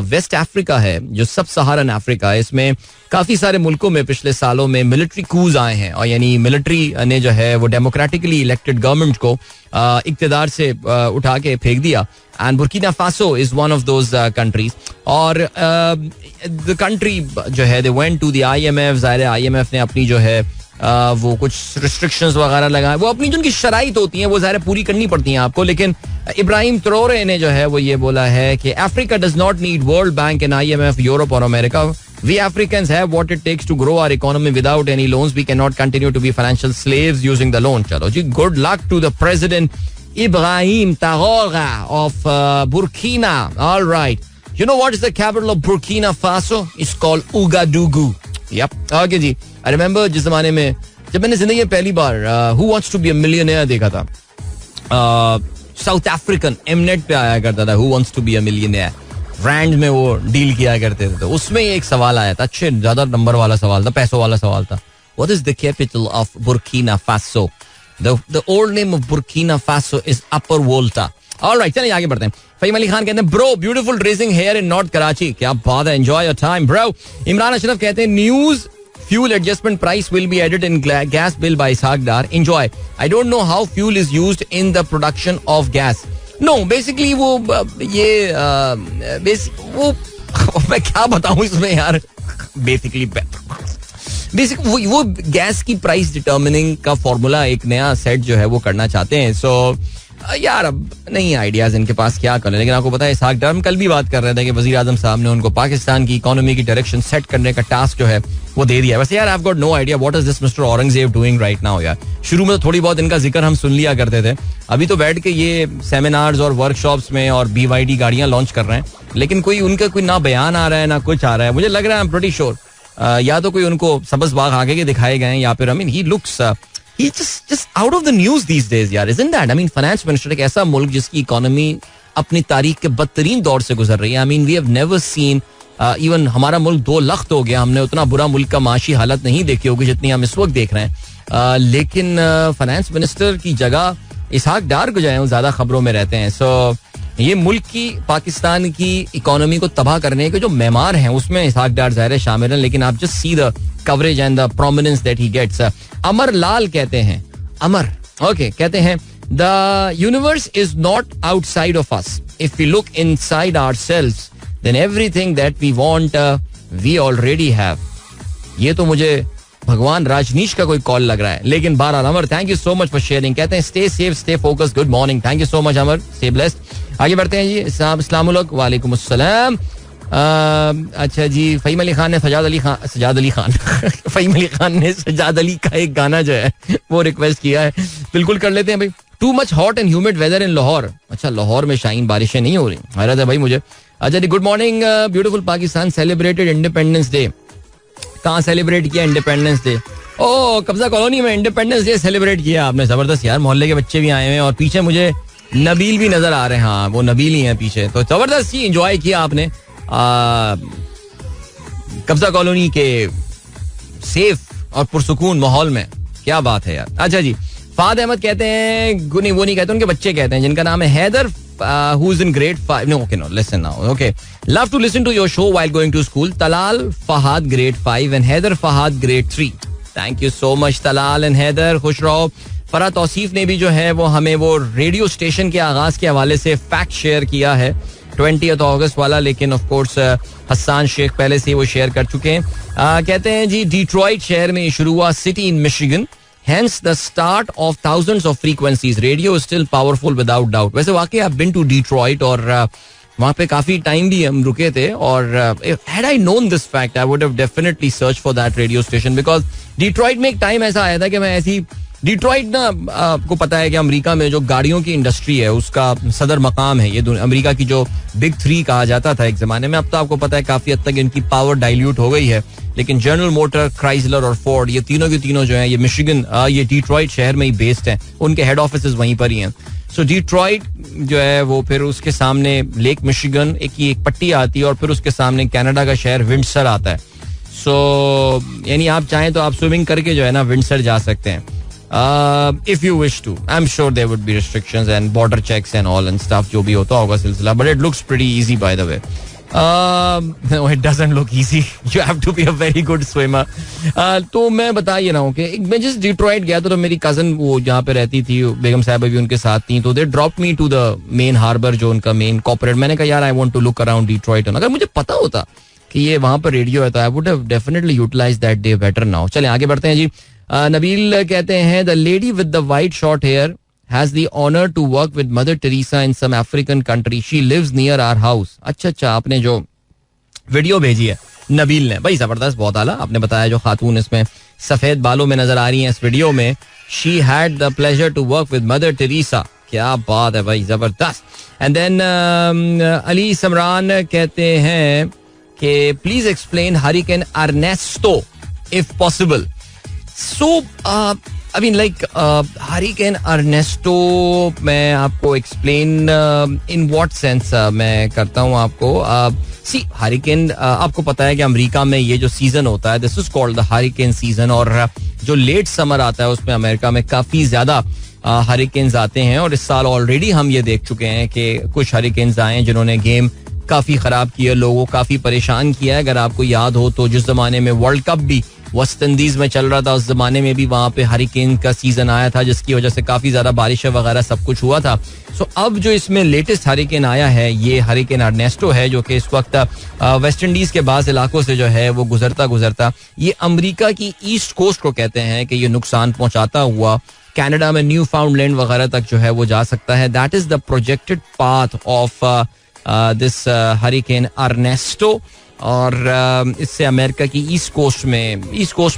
वेस्ट अफ्रीका है, जो सब सहारन अफ्रीका है, इसमें काफी सारे मुल्कों में पिछले सालों में मिलिट्री कूज आए हैं और यानी मिलिट्री ने जो है वो डेमोक्रेटिकली इलेक्टेड गवर्नमेंट को इक्तदार से उठा के फेंक दिया. And Burkina Faso is one of those countries. और द कंट्री जो है they went to the IMF. ज़ाहिर है IMF ने अपनी जो है वो कुछ रिस्ट्रिक्शंस वगैरह लगाए, वो अपनी जो उनकी शराइत होती हैं वो ज़ाहिर पूरी करनी पड़ती हैं आपको. लेकिन इब्राहिम ट्रोरे ने जो है वो ये बोला है कि Africa does not need world bank and IMF, Europe और America. We Africans have what it takes to grow our economy without any loans. We cannot continue to be financial slaves using the loan. चलो जी, good luck to the president Ibrahim Traoré of Burkina. All right. You know what is the capital of Burkina Faso? It's called Ouagadougou. Yep. Okay ji. I remember जिस जमाने में जब मैंने जिंदगी में पहली बार Who Wants to be a Millionaire देखा था, साउथ अफ्रीकन एमनेट पे आया करता था Who Wants to be a Millionaire. Rand में वो डील किया करते थे, तो उसमें एक सवाल आया था, अच्छे ज्यादा नंबर वाला सवाल था, पैसों वाला सवाल था. What is the capital of Burkina Faso? The old name of Burkina Faso is Upper Volta. All right, चलिए आगे बढ़ते हैं. फहीम अली खान कहते हैं bro beautiful raising here in north Karachi. क्या बात है, enjoy your time bro. Imran Ashraf कहते हैं news fuel adjustment price will be added in gas bill by Ishaq Dar. Enjoy. I don't know how fuel is used in the production of gas. No, basically वो ये वो मैं क्या बताऊं इसमें यार. बेसिकली वो गैस की प्राइस डिटर्मिनिंग का फॉर्मूला एक नया सेट जो है वो करना चाहते हैं. सो यार अब नहीं आइडियाज इनके पास क्या करें. लेकिन आपको पता है इसहाक डार, हम कल भी बात कर रहे थे कि वजीर आजम साहब ने उनको पाकिस्तान की इकोनॉमी की डायरेक्शन सेट करने का टास्क जो है वो दे दिया है. वैसे यार I have got no idea what is this mister Aurangzeb doing right now. यार शुरू में तो थोड़ी बहुत इनका जिक्र हम सुन लिया करते थे, अभी तो बैठ के ये सेमिनार्स और वर्कशॉप्स में और BYD गाड़ियां लॉन्च कर रहे हैं, लेकिन कोई उनका कोई ना बयान आ रहा है ना कुछ आ रहा है. मुझे लग रहा है आई एम प्रीटी श्योर या तो कोई उनको सब्ज बाग आगे के दिखाए गए हैं या फिर I mean he looks he's just out of the news these days यार, isn't that? I mean finance minister एक ऐसा मुल्क जिसकी इकोनॉमी अपनी तारीख के बदतरीन दौर से गुजर रही है. I mean we have never seen even हमारा मुल्क 2 लख्त हो गया, हमने उतना बुरा मुल्क का माशी हालत नहीं देखी होगी जितनी हम इस वक्त देख रहे हैं. लेकिन फाइनेंस मिनिस्टर की जगह इसहाक डार को जो है वो ज्यादा खबरों में रहते हैं. सो ये मुल्क की पाकिस्तान की इकोनॉमी को तबाह करने के जो मेहमान हैं उसमें इसहाक डार ज़ाहिर शामिल हैं, लेकिन आप just see the coverage and the prominence that he gets. Amar Lal कहते हैं, अमर ओके कहते हैं the universe is not outside of us. If we look inside ourselves then everything that we want we already have. ये तो मुझे भगवान राजनीश का कोई कॉल लग रहा है, लेकिन बहरहाल Amar thank you so much for sharing. कहते हैं stay safe stay focus. Good morning, thank you so much Amar, stay blessed. आगे बढ़ते हैं जी. अस्सलाम वालेकुम अस्सलाम. अच्छा जी, फहीम अली खान ने सजाद अली खान फहीम अली खान ने सजाद अली का एक गाना जो है वो रिक्वेस्ट किया है, बिल्कुल कर लेते हैं भाई. Too much hot and humid weather in Lahore. अच्छा लाहौर में शाइन बारिशें नहीं हो रही, हैरत है भाई मुझे. अच्छा जी, good morning. Beautiful Pakistan celebrated independence day. कहाँ सेलिब्रेट किया इंडिपेंडेंस डे? ओ कब्जा कॉलोनी में इंडिपेंडेंस डे सेलिब्रेट किया आपने, जबरदस्त यार. मोहल्ले के बच्चे भी आए हुए हैं और पीछे मुझे नबील भी नजर आ रहे हैं. हाँ वो नबील ही हैं पीछे, तो जबरदस्त ही एंजॉय किया आपने कब्जा कॉलोनी के सेफ और पुरसुकून माहौल में. क्या बात है यार. अच्छा जी, फाद अहमद कहते हैं वो नहीं कहते, उनके बच्चे कहते हैं जिनका नाम है Haider who is in grade 5. No, okay, no, listen now. Okay. Love to listen to your show while going to school. Talal Fahad grade 5 and Haider Fahad grade 3. Thank you so much Talal and Haider. खुश रहो. फरा तौसीफ ने भी जो है वो हमें वो रेडियो स्टेशन के आगाज के हवाले से फैक्ट शेयर किया है 20 अगस्त वाला, लेकिन ऑफ कोर्स हसन शेख पहले से वो शेयर कर चुके हैं. कहते हैं जी डिट्रॉइट शहर में शुरू हुआ city in Michigan, hence the start of thousands of frequencies. Radio is still powerful without doubt. वैसे वाकई I've been to Detroit और वहाँ पे काफी टाइम भी हम रुके थे और had I known this fact I would have definitely searched for that radio station because Detroit में एक टाइम ऐसा आया था कि मैं ऐसी डिट्रॉइट ना, आपको पता है कि अमेरिका में जो गाड़ियों की इंडस्ट्री है उसका सदर मकाम है. ये अमेरिका की जो बिग 3 कहा जाता था एक जमाने में, अब तो आपको पता है काफी हद तक इनकी पावर डाइल्यूट हो गई है. लेकिन जनरल मोटर, क्राइसलर और फोर्ड ये तीनों के तीनों जो हैं ये मिशिगन ये डिट्रॉइट शहर में ही बेस्ड हैं, उनके हेड ऑफिसेज वहीं पर ही हैं. सो डिट्रॉइट जो है वो फिर उसके सामने लेक मिशिगन एक पट्टी आती है और फिर उसके सामने कनाडा का शहर विंडसर आता है. सो यानी आप चाहें तो आप स्विमिंग करके जो है ना विंडसर जा सकते हैं. If you wish to, I'm sure there would be restrictions and border checks and all and stuff जो भी होता होगा सिलसिला, but it looks pretty easy by the way. It doesn't look easy. You have to be a very good swimmer. तो मैं बता ये रहा हूँ कि मैं जिस डिट्रॉइट गया था तो मेरी कजन वो जहाँ पे रहती थी, बेगम साहबा भी उनके साथ थी, तो they dropped me to the main harbour, जो उनका मेन कॉर्पोरेट. मैंने कहा यार I want to look around Detroit. अगर मुझे पता होता कि ये वहां पर रेडियो है तो I would have definitely utilise that day better now. चले आगे बढ़ते हैं जी. नबील कहते हैं the lady with the white short hair has the honor to work with Mother Teresa in some African country. She lives near our house. अच्छा, आपने जो वीडियो भेजी है नबील ने, भाई जबरदस्त, बहुत आला. आपने बताया जो खातून इसमें सफेद बालों में नजर आ रही हैं इस वीडियो में, she had the pleasure to work with Mother Teresa. क्या बात है भाई, जबरदस्त. एंड देन अली समरान कहते हैं कि please explain hurricane Ernesto if possible. So I mean like hurricane Ernesto मैं आपको एक्सप्लेन इन व्हाट सेंस मैं करता हूँ आपको. सी हरिकेन आपको पता है कि अमेरिका में ये जो सीजन होता है this is called the hurricane season, और जो लेट समर आता है उसमें अमेरिका में काफी ज्यादा हरिकेन्स आते हैं. और इस साल ऑलरेडी हम ये देख चुके हैं कि कुछ हरिकेन्स आए जिन्होंने गेम काफी खराब किया, लोगों को काफी परेशान किया है. अगर आपको याद हो तो जिस जमाने में वर्ल्ड कप भी वेस्ट इंडीज में चल रहा था उस जमाने में भी वहां पे हरिकेन का सीजन आया था, जिसकी वजह से काफी ज्यादा बारिश वगैरह सब कुछ हुआ था. सो अब जो इसमें लेटेस्ट हरिकेन आया है ये हरिकेन अर्नेस्टो है, जो कि इस वक्त वेस्ट इंडीज के बाज़ इलाकों से जो है वो गुजरता ये अमेरिका की ईस्ट कोस्ट को कहते हैं कि ये नुकसान पहुंचाता हुआ कनाडा में न्यू फाउंडलैंड वगैरह तक जो है वो जा सकता है. That is the projected path of this hurricane Ernesto. और इससे अमेरिका की ईस्ट कोस्ट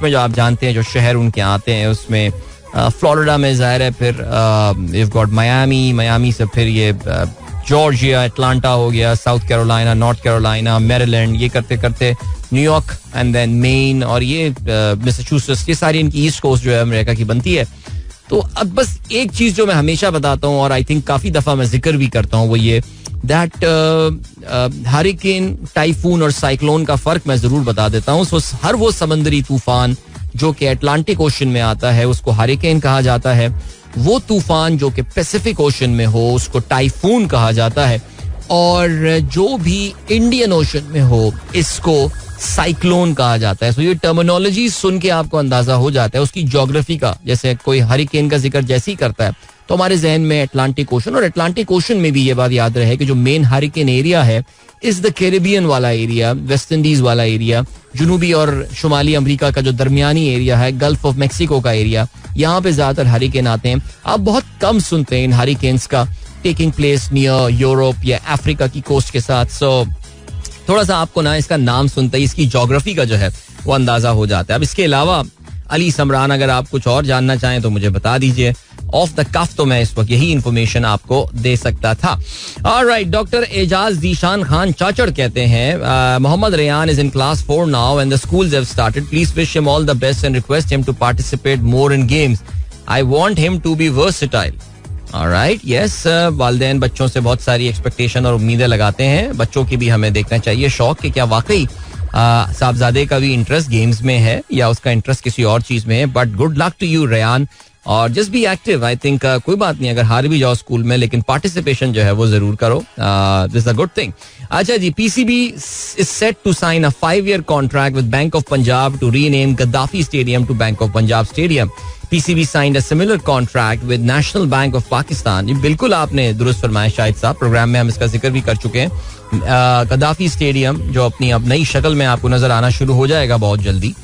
में जो आप जानते हैं जो शहर उनके आते हैं उसमें फ्लोरिडा में ज़ाहिर है, फिर यू गॉट मियामी से फिर ये जॉर्जिया, अटलांटा हो गया, south Carolina, north Carolina, Maryland, ये करते करते न्यूयॉर्क एंड देन मेन, और ये मैसाचुसेट्स, ये सारी इनकी ईस्ट कोस्ट जो है अमेरिका की बनती है. तो अब बस एक चीज़ जो मैं हमेशा बताता हूँ और आई थिंक काफ़ी दफ़ा मैं जिक्र भी करता हूँ वो ये दैट हरिकेन, टाइफून और साइक्लोन का फर्क मैं जरूर बता देता हूँ. हर वो समंदरी तूफान जो कि अटलांटिक ओशन में आता है उसको हरिकेन कहा जाता है. वो तूफान जो कि पैसिफिक ओशन में हो उसको टाइफून कहा जाता है. और जो भी इंडियन ओशन में हो इसको साइक्लोन कहा जाता है. सो ये टर्मिनोलॉजी सुन के आपको अंदाजा हो जाता है उसकी ज्योग्राफी का. जैसे कोई हरिकेन का जिक्र जैसे ही करता है तो हमारे जहन में अटलांटिक ओशन, और अटलांटिक ओशन में भी ये बात याद रहे कि जो मेन हरिकेन एरिया है इज द कैरिबियन वाला एरिया, वेस्ट इंडीज वाला एरिया, जुनूबी और शुमाली अमेरिका का जो दरमियानी एरिया है, गल्फ ऑफ मेक्सिको का एरिया, यहाँ पे ज्यादातर हरिकेन आते हैं. आप बहुत कम सुनते हैं इन हरिकेन्स का टेकिंग प्लेस नियर यूरोप या अफ्रीका की कोस्ट के साथ. सो थोड़ा सा आपको ना इसका नाम सुनते ही इसकी ज्योग्राफी का जो है वो अंदाजा हो जाता है. अब इसके अलावा अली समरान अगर आप कुछ और जानना चाहें तो मुझे बता दीजिए. ऑफ द कफ तो मैं इस वक्त यही इंफॉर्मेशन आपको दे सकता था. ऑलराइट, डॉक्टर एजाज जीशान खान चाचड़ कहते हैं Mohammad Rayan is in class 4 now and the schools have started. Please wish him all the best and request him to participate more in games. I want him to be versatile. Alright, yes, वालिदैन बच्चों से बहुत सारी एक्सपेक्टेशन और उम्मीदें लगाते हैं. बच्चों की भी हमें देखना चाहिए शौक कि क्या वाकई साहबजादे का भी इंटरेस्ट गेम्स में है या उसका इंटरेस्ट किसी और चीज में है. But good luck to you Rayan, और just be active. I think कोई बात नहीं अगर हार भी जाओ स्कूल में, लेकिन पार्टिसिपेशन जो है वो जरूर करो. This a good thing. अच्छा जी, PCB is set to sign a 5-year contract with bank of Punjab to rename Gaddafi stadium to bank of Punjab stadium. PCB signed a similar contract with national bank of Pakistan. ये बिल्कुल आपने दुरुस्त फरमाया शाहिद साहब, प्रोग्राम में हम इसका जिक्र भी कर चुके हैं. गद्दाफी स्टेडियम जो अपनी अब नई शक्ल में आपको नजर आना शुरू हो जाएगा बहुत जल्दी,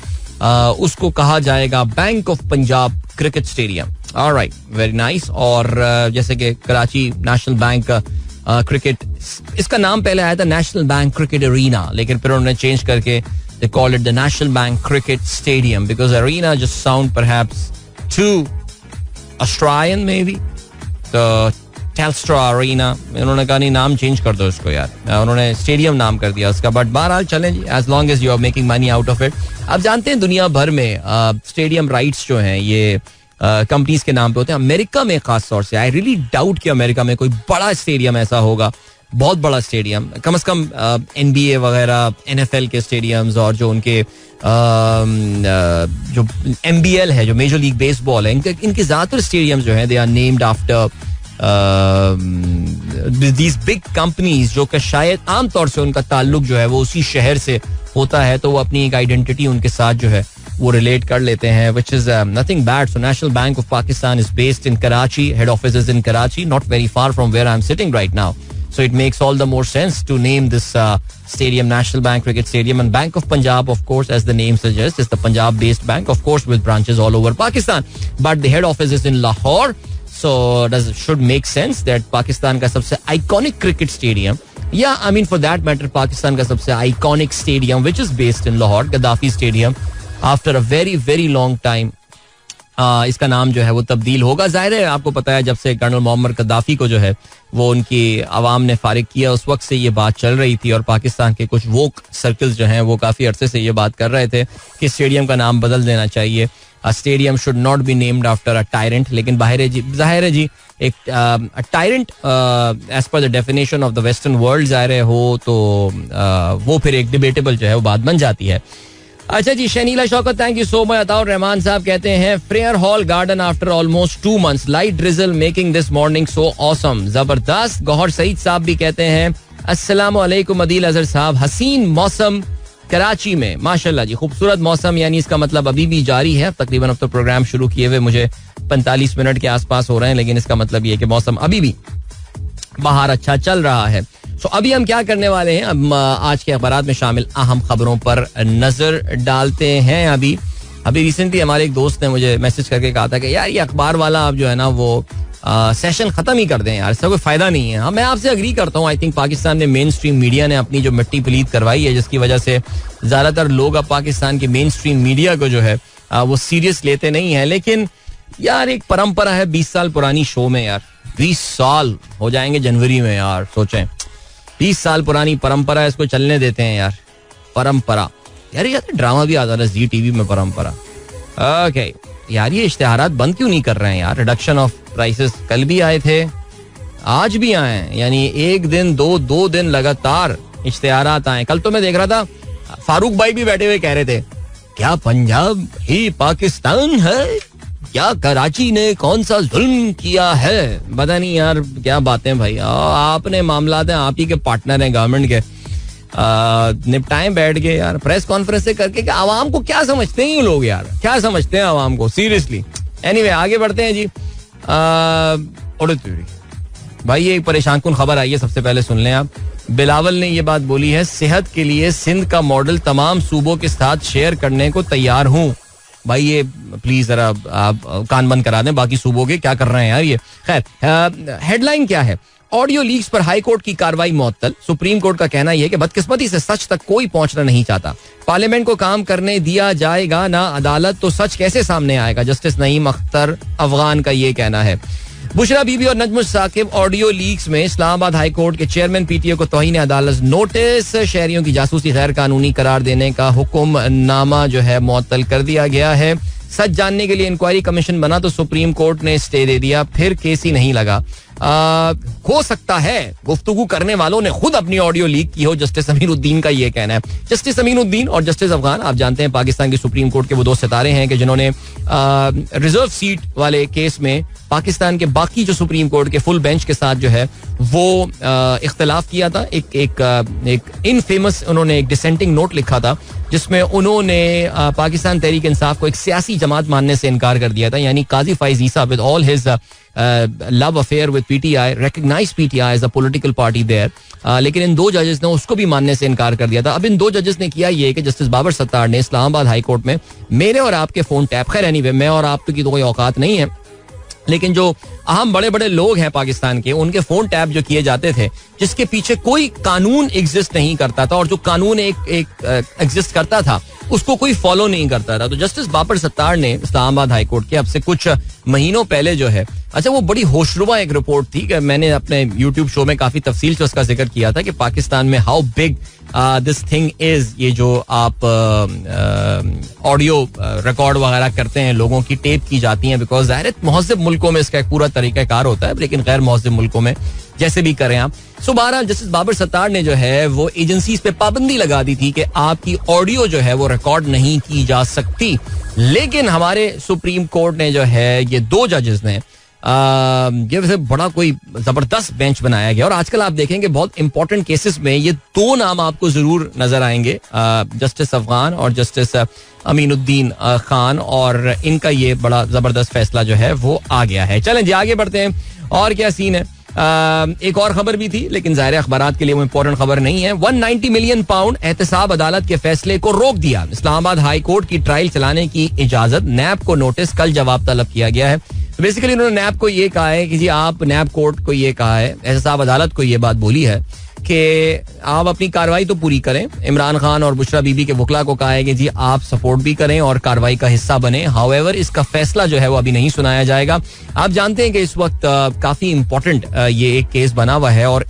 उसको कहा जाएगा bank of Punjab cricket stadium. Alright, very nice. और जैसे कि कराची नेशनल बैंक क्रिकेट, इसका नाम पहले आया था नेशनल बैंक क्रिकेट अरीना, लेकिन फिर उन्होंने चेंज करके they call it the national bank cricket stadium because arena just sound perhaps too Australian maybe. तो टेल्स्ट्रा अरीना, उन्होंने कहा नहीं नाम चेंज कर दो इसको यार, उन्होंने स्टेडियम नाम कर दिया उसका. बट बहरहाल चलें जी, as long as you are making money out of it. आप जानते हैं दुनिया भर में स्टेडियम राइट्स जो हैं ये कंपनीज के नाम पे होते हैं. अमेरिका में खास तौर से आई रियली डाउट कि अमेरिका में कोई बड़ा स्टेडियम ऐसा होगा, बहुत बड़ा स्टेडियम, कम से कम NBA वगैरह, NFL के स्टेडियम्स और जो उनके जो MBL है, जो मेजर लीग बेसबॉल है, इनके ज्यादातर स्टेडियम्स जो हैं they are named after these big companies जो कि शायद आमतौर से उनका ताल्लुक जो है वो उसी शहर से होता है, तो वो अपनी एक आइडेंटिटी उनके साथ जो है वो रिलेट कर लेते हैं, which is nothing bad. So National Bank of Pakistan is based in Karachi. Head office is in Karachi, not very far from where I'm sitting right now. So it makes all the more sense to name this stadium National Bank Cricket Stadium. And Bank of Punjab, of course, as the name suggests, is the Punjab-based bank, of course, with branches all over Pakistan. But the head office is in Lahore. So should make sense that Pakistan का सबसे iconic cricket stadium, yeah, I mean for that matter, Pakistan का सबसे iconic stadium, which is based in Lahore, Gaddafi Stadium. After a very very long time इसका नाम जो है वो तब्दील होगा. जाहिर है आपको पता है जब से कर्नल मोहम्मद गद्दाफी को जो है वो उनकी आवाम ने फारिग किया, उस वक्त से ये बात चल रही थी और पाकिस्तान के कुछ वोक सर्कल्स जो हैं वो काफ़ी अरसे से ये बात कर रहे थे कि स्टेडियम का नाम बदल देना चाहिए. Stadium should not be named after a tyrant. लेकिन जाहिर है जी एक tyrant as per the definition of the western world जाहिर हो तो वो फिर एक डिबेटेबल जो है वो बात बन जाती है. अच्छा जी, Shanila Shaukat, thank you so much. Ataur Rahman साहब कहते हैं prayer hall garden after almost 2 months, light drizzle making this morning so awesome, जबरदस्त. गौहर सईद साहब भी कहते हैं अस्सलामु अलैकुम अदील अजहर साहब, हसीन मौसम कराची में, माशाल्लाह जी, खूबसूरत मौसम, यानी इसका मतलब अभी भी जारी है. तकरीबन अब तो प्रोग्राम शुरू किए हुए मुझे 45 मिनट के आसपास हो रहे हैं, लेकिन इसका मतलब ये कि मौसम अभी भी बाहर अच्छा चल रहा है. तो अभी हम क्या करने वाले हैं, अब आज के अखबारात में शामिल अहम खबरों पर नजर डालते हैं. अभी रिसेंटली हमारे एक दोस्त ने मुझे मैसेज करके कहा था कि यार ये अखबार वाला आप जो है ना वो सेशन खत्म ही कर दें यार, इसका कोई फायदा नहीं है. हाँ, मैं आपसे अग्री करता हूँ. आई थिंक पाकिस्तान में मेन स्ट्रीम मीडिया ने अपनी जो मिट्टी पलीत करवाई है, जिसकी वजह से ज्यादातर लोग अब पाकिस्तान के मेन स्ट्रीम मीडिया को जो है वो सीरियस लेते नहीं है. लेकिन यार एक परंपरा है 20 साल पुरानी शो में, यार 20 साल हो जाएंगे जनवरी में, यार सोचें 20 साल पुरानी परंपरा है, इसको चलने देते हैं यार. परंपरा यार, ये ड्रामा भी आता है जी टीवी में, परंपरा. ओके यार, ये इश्तिहारात बंद क्यों नहीं कर रहे हैं यार? रिडक्शन ऑफ प्राइसेस कल भी आए थे, आज भी आए हैं, यानी एक दिन दो दिन लगातार इश्तिहारात आए. कल तो मैं देख रहा था फारूक भाई भी बैठे हुए कह रहे थे क्या पंजाब ही पाकिस्तान है, क्या कराची ने कौन सा जुल्म किया है. पता नहीं यार क्या बातें भाई, आपने मामला है, आप ही के पार्टनर हैं गवर्नमेंट के, निपटाएं बैठ के यार प्रेस कॉन्फ्रेंस से करके. कि आवाम को क्या समझते हैं ये लोग यार, क्या समझते हैं आवाम को सीरियसली. एनीवे आगे बढ़ते हैं जी. भाई ये परेशान कुन खबर आई है, सबसे पहले सुन लें आप. बिलावल ने ये बात बोली है, सेहत के लिए सिंध का मॉडल तमाम सूबों के साथ शेयर करने को तैयार हूँ. भाई ये प्लीज जरा आप कान बंद करा दें बाकी सूबों के, क्या कर रहे हैं यार ये. खैर हेडलाइन क्या है, ऑडियो लीक्स पर हाई कोर्ट की कार्रवाई मुअत्तल. सुप्रीम कोर्ट का कहना यह है कि बदकिस्मती से सच तक कोई पहुंचना नहीं चाहता. पार्लियामेंट को काम करने दिया जाएगा ना अदालत तो सच कैसे सामने आएगा, जस्टिस नईम अख्तर अफगान का ये कहना है. बुशरा बीबी और नजमुल साकिब ऑडियो लीक्स में इस्लामाबाद हाई कोर्ट के चेयरमैन पीटीए को तौहीन अदालत नोटिस. शहरियों की जासूसी गैर कानूनी करार देने का हुक्मनामा जो है मुअत्तल कर दिया गया है. सच जानने के लिए इंक्वायरी कमीशन बना तो सुप्रीम कोर्ट ने स्टे दे दिया, फिर केस ही नहीं लगा. हो सकता है गुफ्तगू करने वालों ने खुद अपनी ऑडियो लीक की हो, जस्टिस अमीरुद्दीन का ये कहना है. जस्टिस अमीरुद्दीन और जस्टिस अफगान, आप जानते हैं पाकिस्तान की सुप्रीम कोर्ट के वो दो सितारे हैं कि जिन्होंने रिजर्व सीट वाले केस में पाकिस्तान के बाकी जो सुप्रीम कोर्ट के फुल बेंच के साथ जो है वो इख्तलाफ किया था. एक इनफेमस उन्होंने एक डिसेंटिंग नोट लिखा था जिसमें उन्होंने पाकिस्तान तहरीक इंसाफ को एक सियासी जमात मानने से इनकार कर दिया था. यानी Qazi Faiz Isa with all his love affair with PTI recognized PTI as a political party there, लेकिन इन दो जजेस ने उसको भी मानने से इनकार कर दिया था. अब इन दो जजेस ने किया ये कि जस्टिस बाबर सत्तार ने इस्लामाबाद हाई कोर्ट में मेरे और आपके फोन टैप, खैर एनीवे मैं और आप की तो कोई औकात नहीं है, लेकिन जो अहम बड़े बड़े लोग हैं पाकिस्तान के, उनके फोन टैप जो किए जाते थे जिसके पीछे कोई कानून एग्जिस्ट नहीं करता था और जो कानून एक एग्जिस्ट करता था उसको कोई फॉलो नहीं करता था. तो जस्टिस बाबर सत्तार ने इस्लामाबाद हाई कोर्ट के अब से कुछ महीनों पहले जो है, अच्छा वो बड़ी होशरुबा एक रिपोर्ट थी कि मैंने अपने यूट्यूब शो में काफी तफसील से उसका जिक्र किया था कि पाकिस्तान में how big this thing is. ये जो आप ऑडियो रिकॉर्ड वगैरह करते हैं, लोगों की टेप की जाती हैं, बिकॉज ज़ाहिर महज़ब मुल्कों में इसका एक पूरा तरीक़ाकार होता है, लेकिन गैर महज़ब मुल्कों में जैसे भी करें आप. सो बहरहाल जस्टिस बाबर सत्तार ने जो है वो एजेंसीज पे पाबंदी लगा दी थी कि आपकी ऑडियो जो है वो रिकॉर्ड नहीं की जा सकती. लेकिन हमारे सुप्रीम कोर्ट ने जो है ये दो जजेस ने ये वैसे बड़ा कोई जबरदस्त बेंच बनाया गया और आजकल आप देखेंगे बहुत इंपॉर्टेंट केसेस में ये दो नाम आपको जरूर नजर आएंगे, जस्टिस अफगान और जस्टिस अमीनुद्दीन खान, और इनका ये बड़ा जबरदस्त फैसला जो है वो आ गया है. चलें जी आगे बढ़ते हैं. और क्या सीन है, एक और खबर भी थी लेकिन ज़ाहिर अखबारात के लिए वो इंपॉर्टेंट खबर नहीं है. 190 मिलियन पाउंड एहतसाब अदालत के फैसले को रोक दिया. इस्लामाबाद हाई कोर्ट की ट्रायल चलाने की इजाजत. नैब को नोटिस, कल जवाब तलब किया गया है. तो बेसिकली उन्होंने नैब को ये कहा है कि जी आप, नैब कोर्ट को ये कहा है, एहतसाब अदालत को ये बात बोली है कि आप अपनी कार्रवाई तो पूरी करें. इमरान खान और बुशरा बीबी के वकला को कहा है कि जी आप सपोर्ट भी करें और कार्रवाई का हिस्सा बने. हाउएवर इसका फैसला जो है वो अभी नहीं सुनाया जाएगा. आप जानते हैं कि इस वक्त काफी इंपॉर्टेंट ये एक केस बना हुआ है और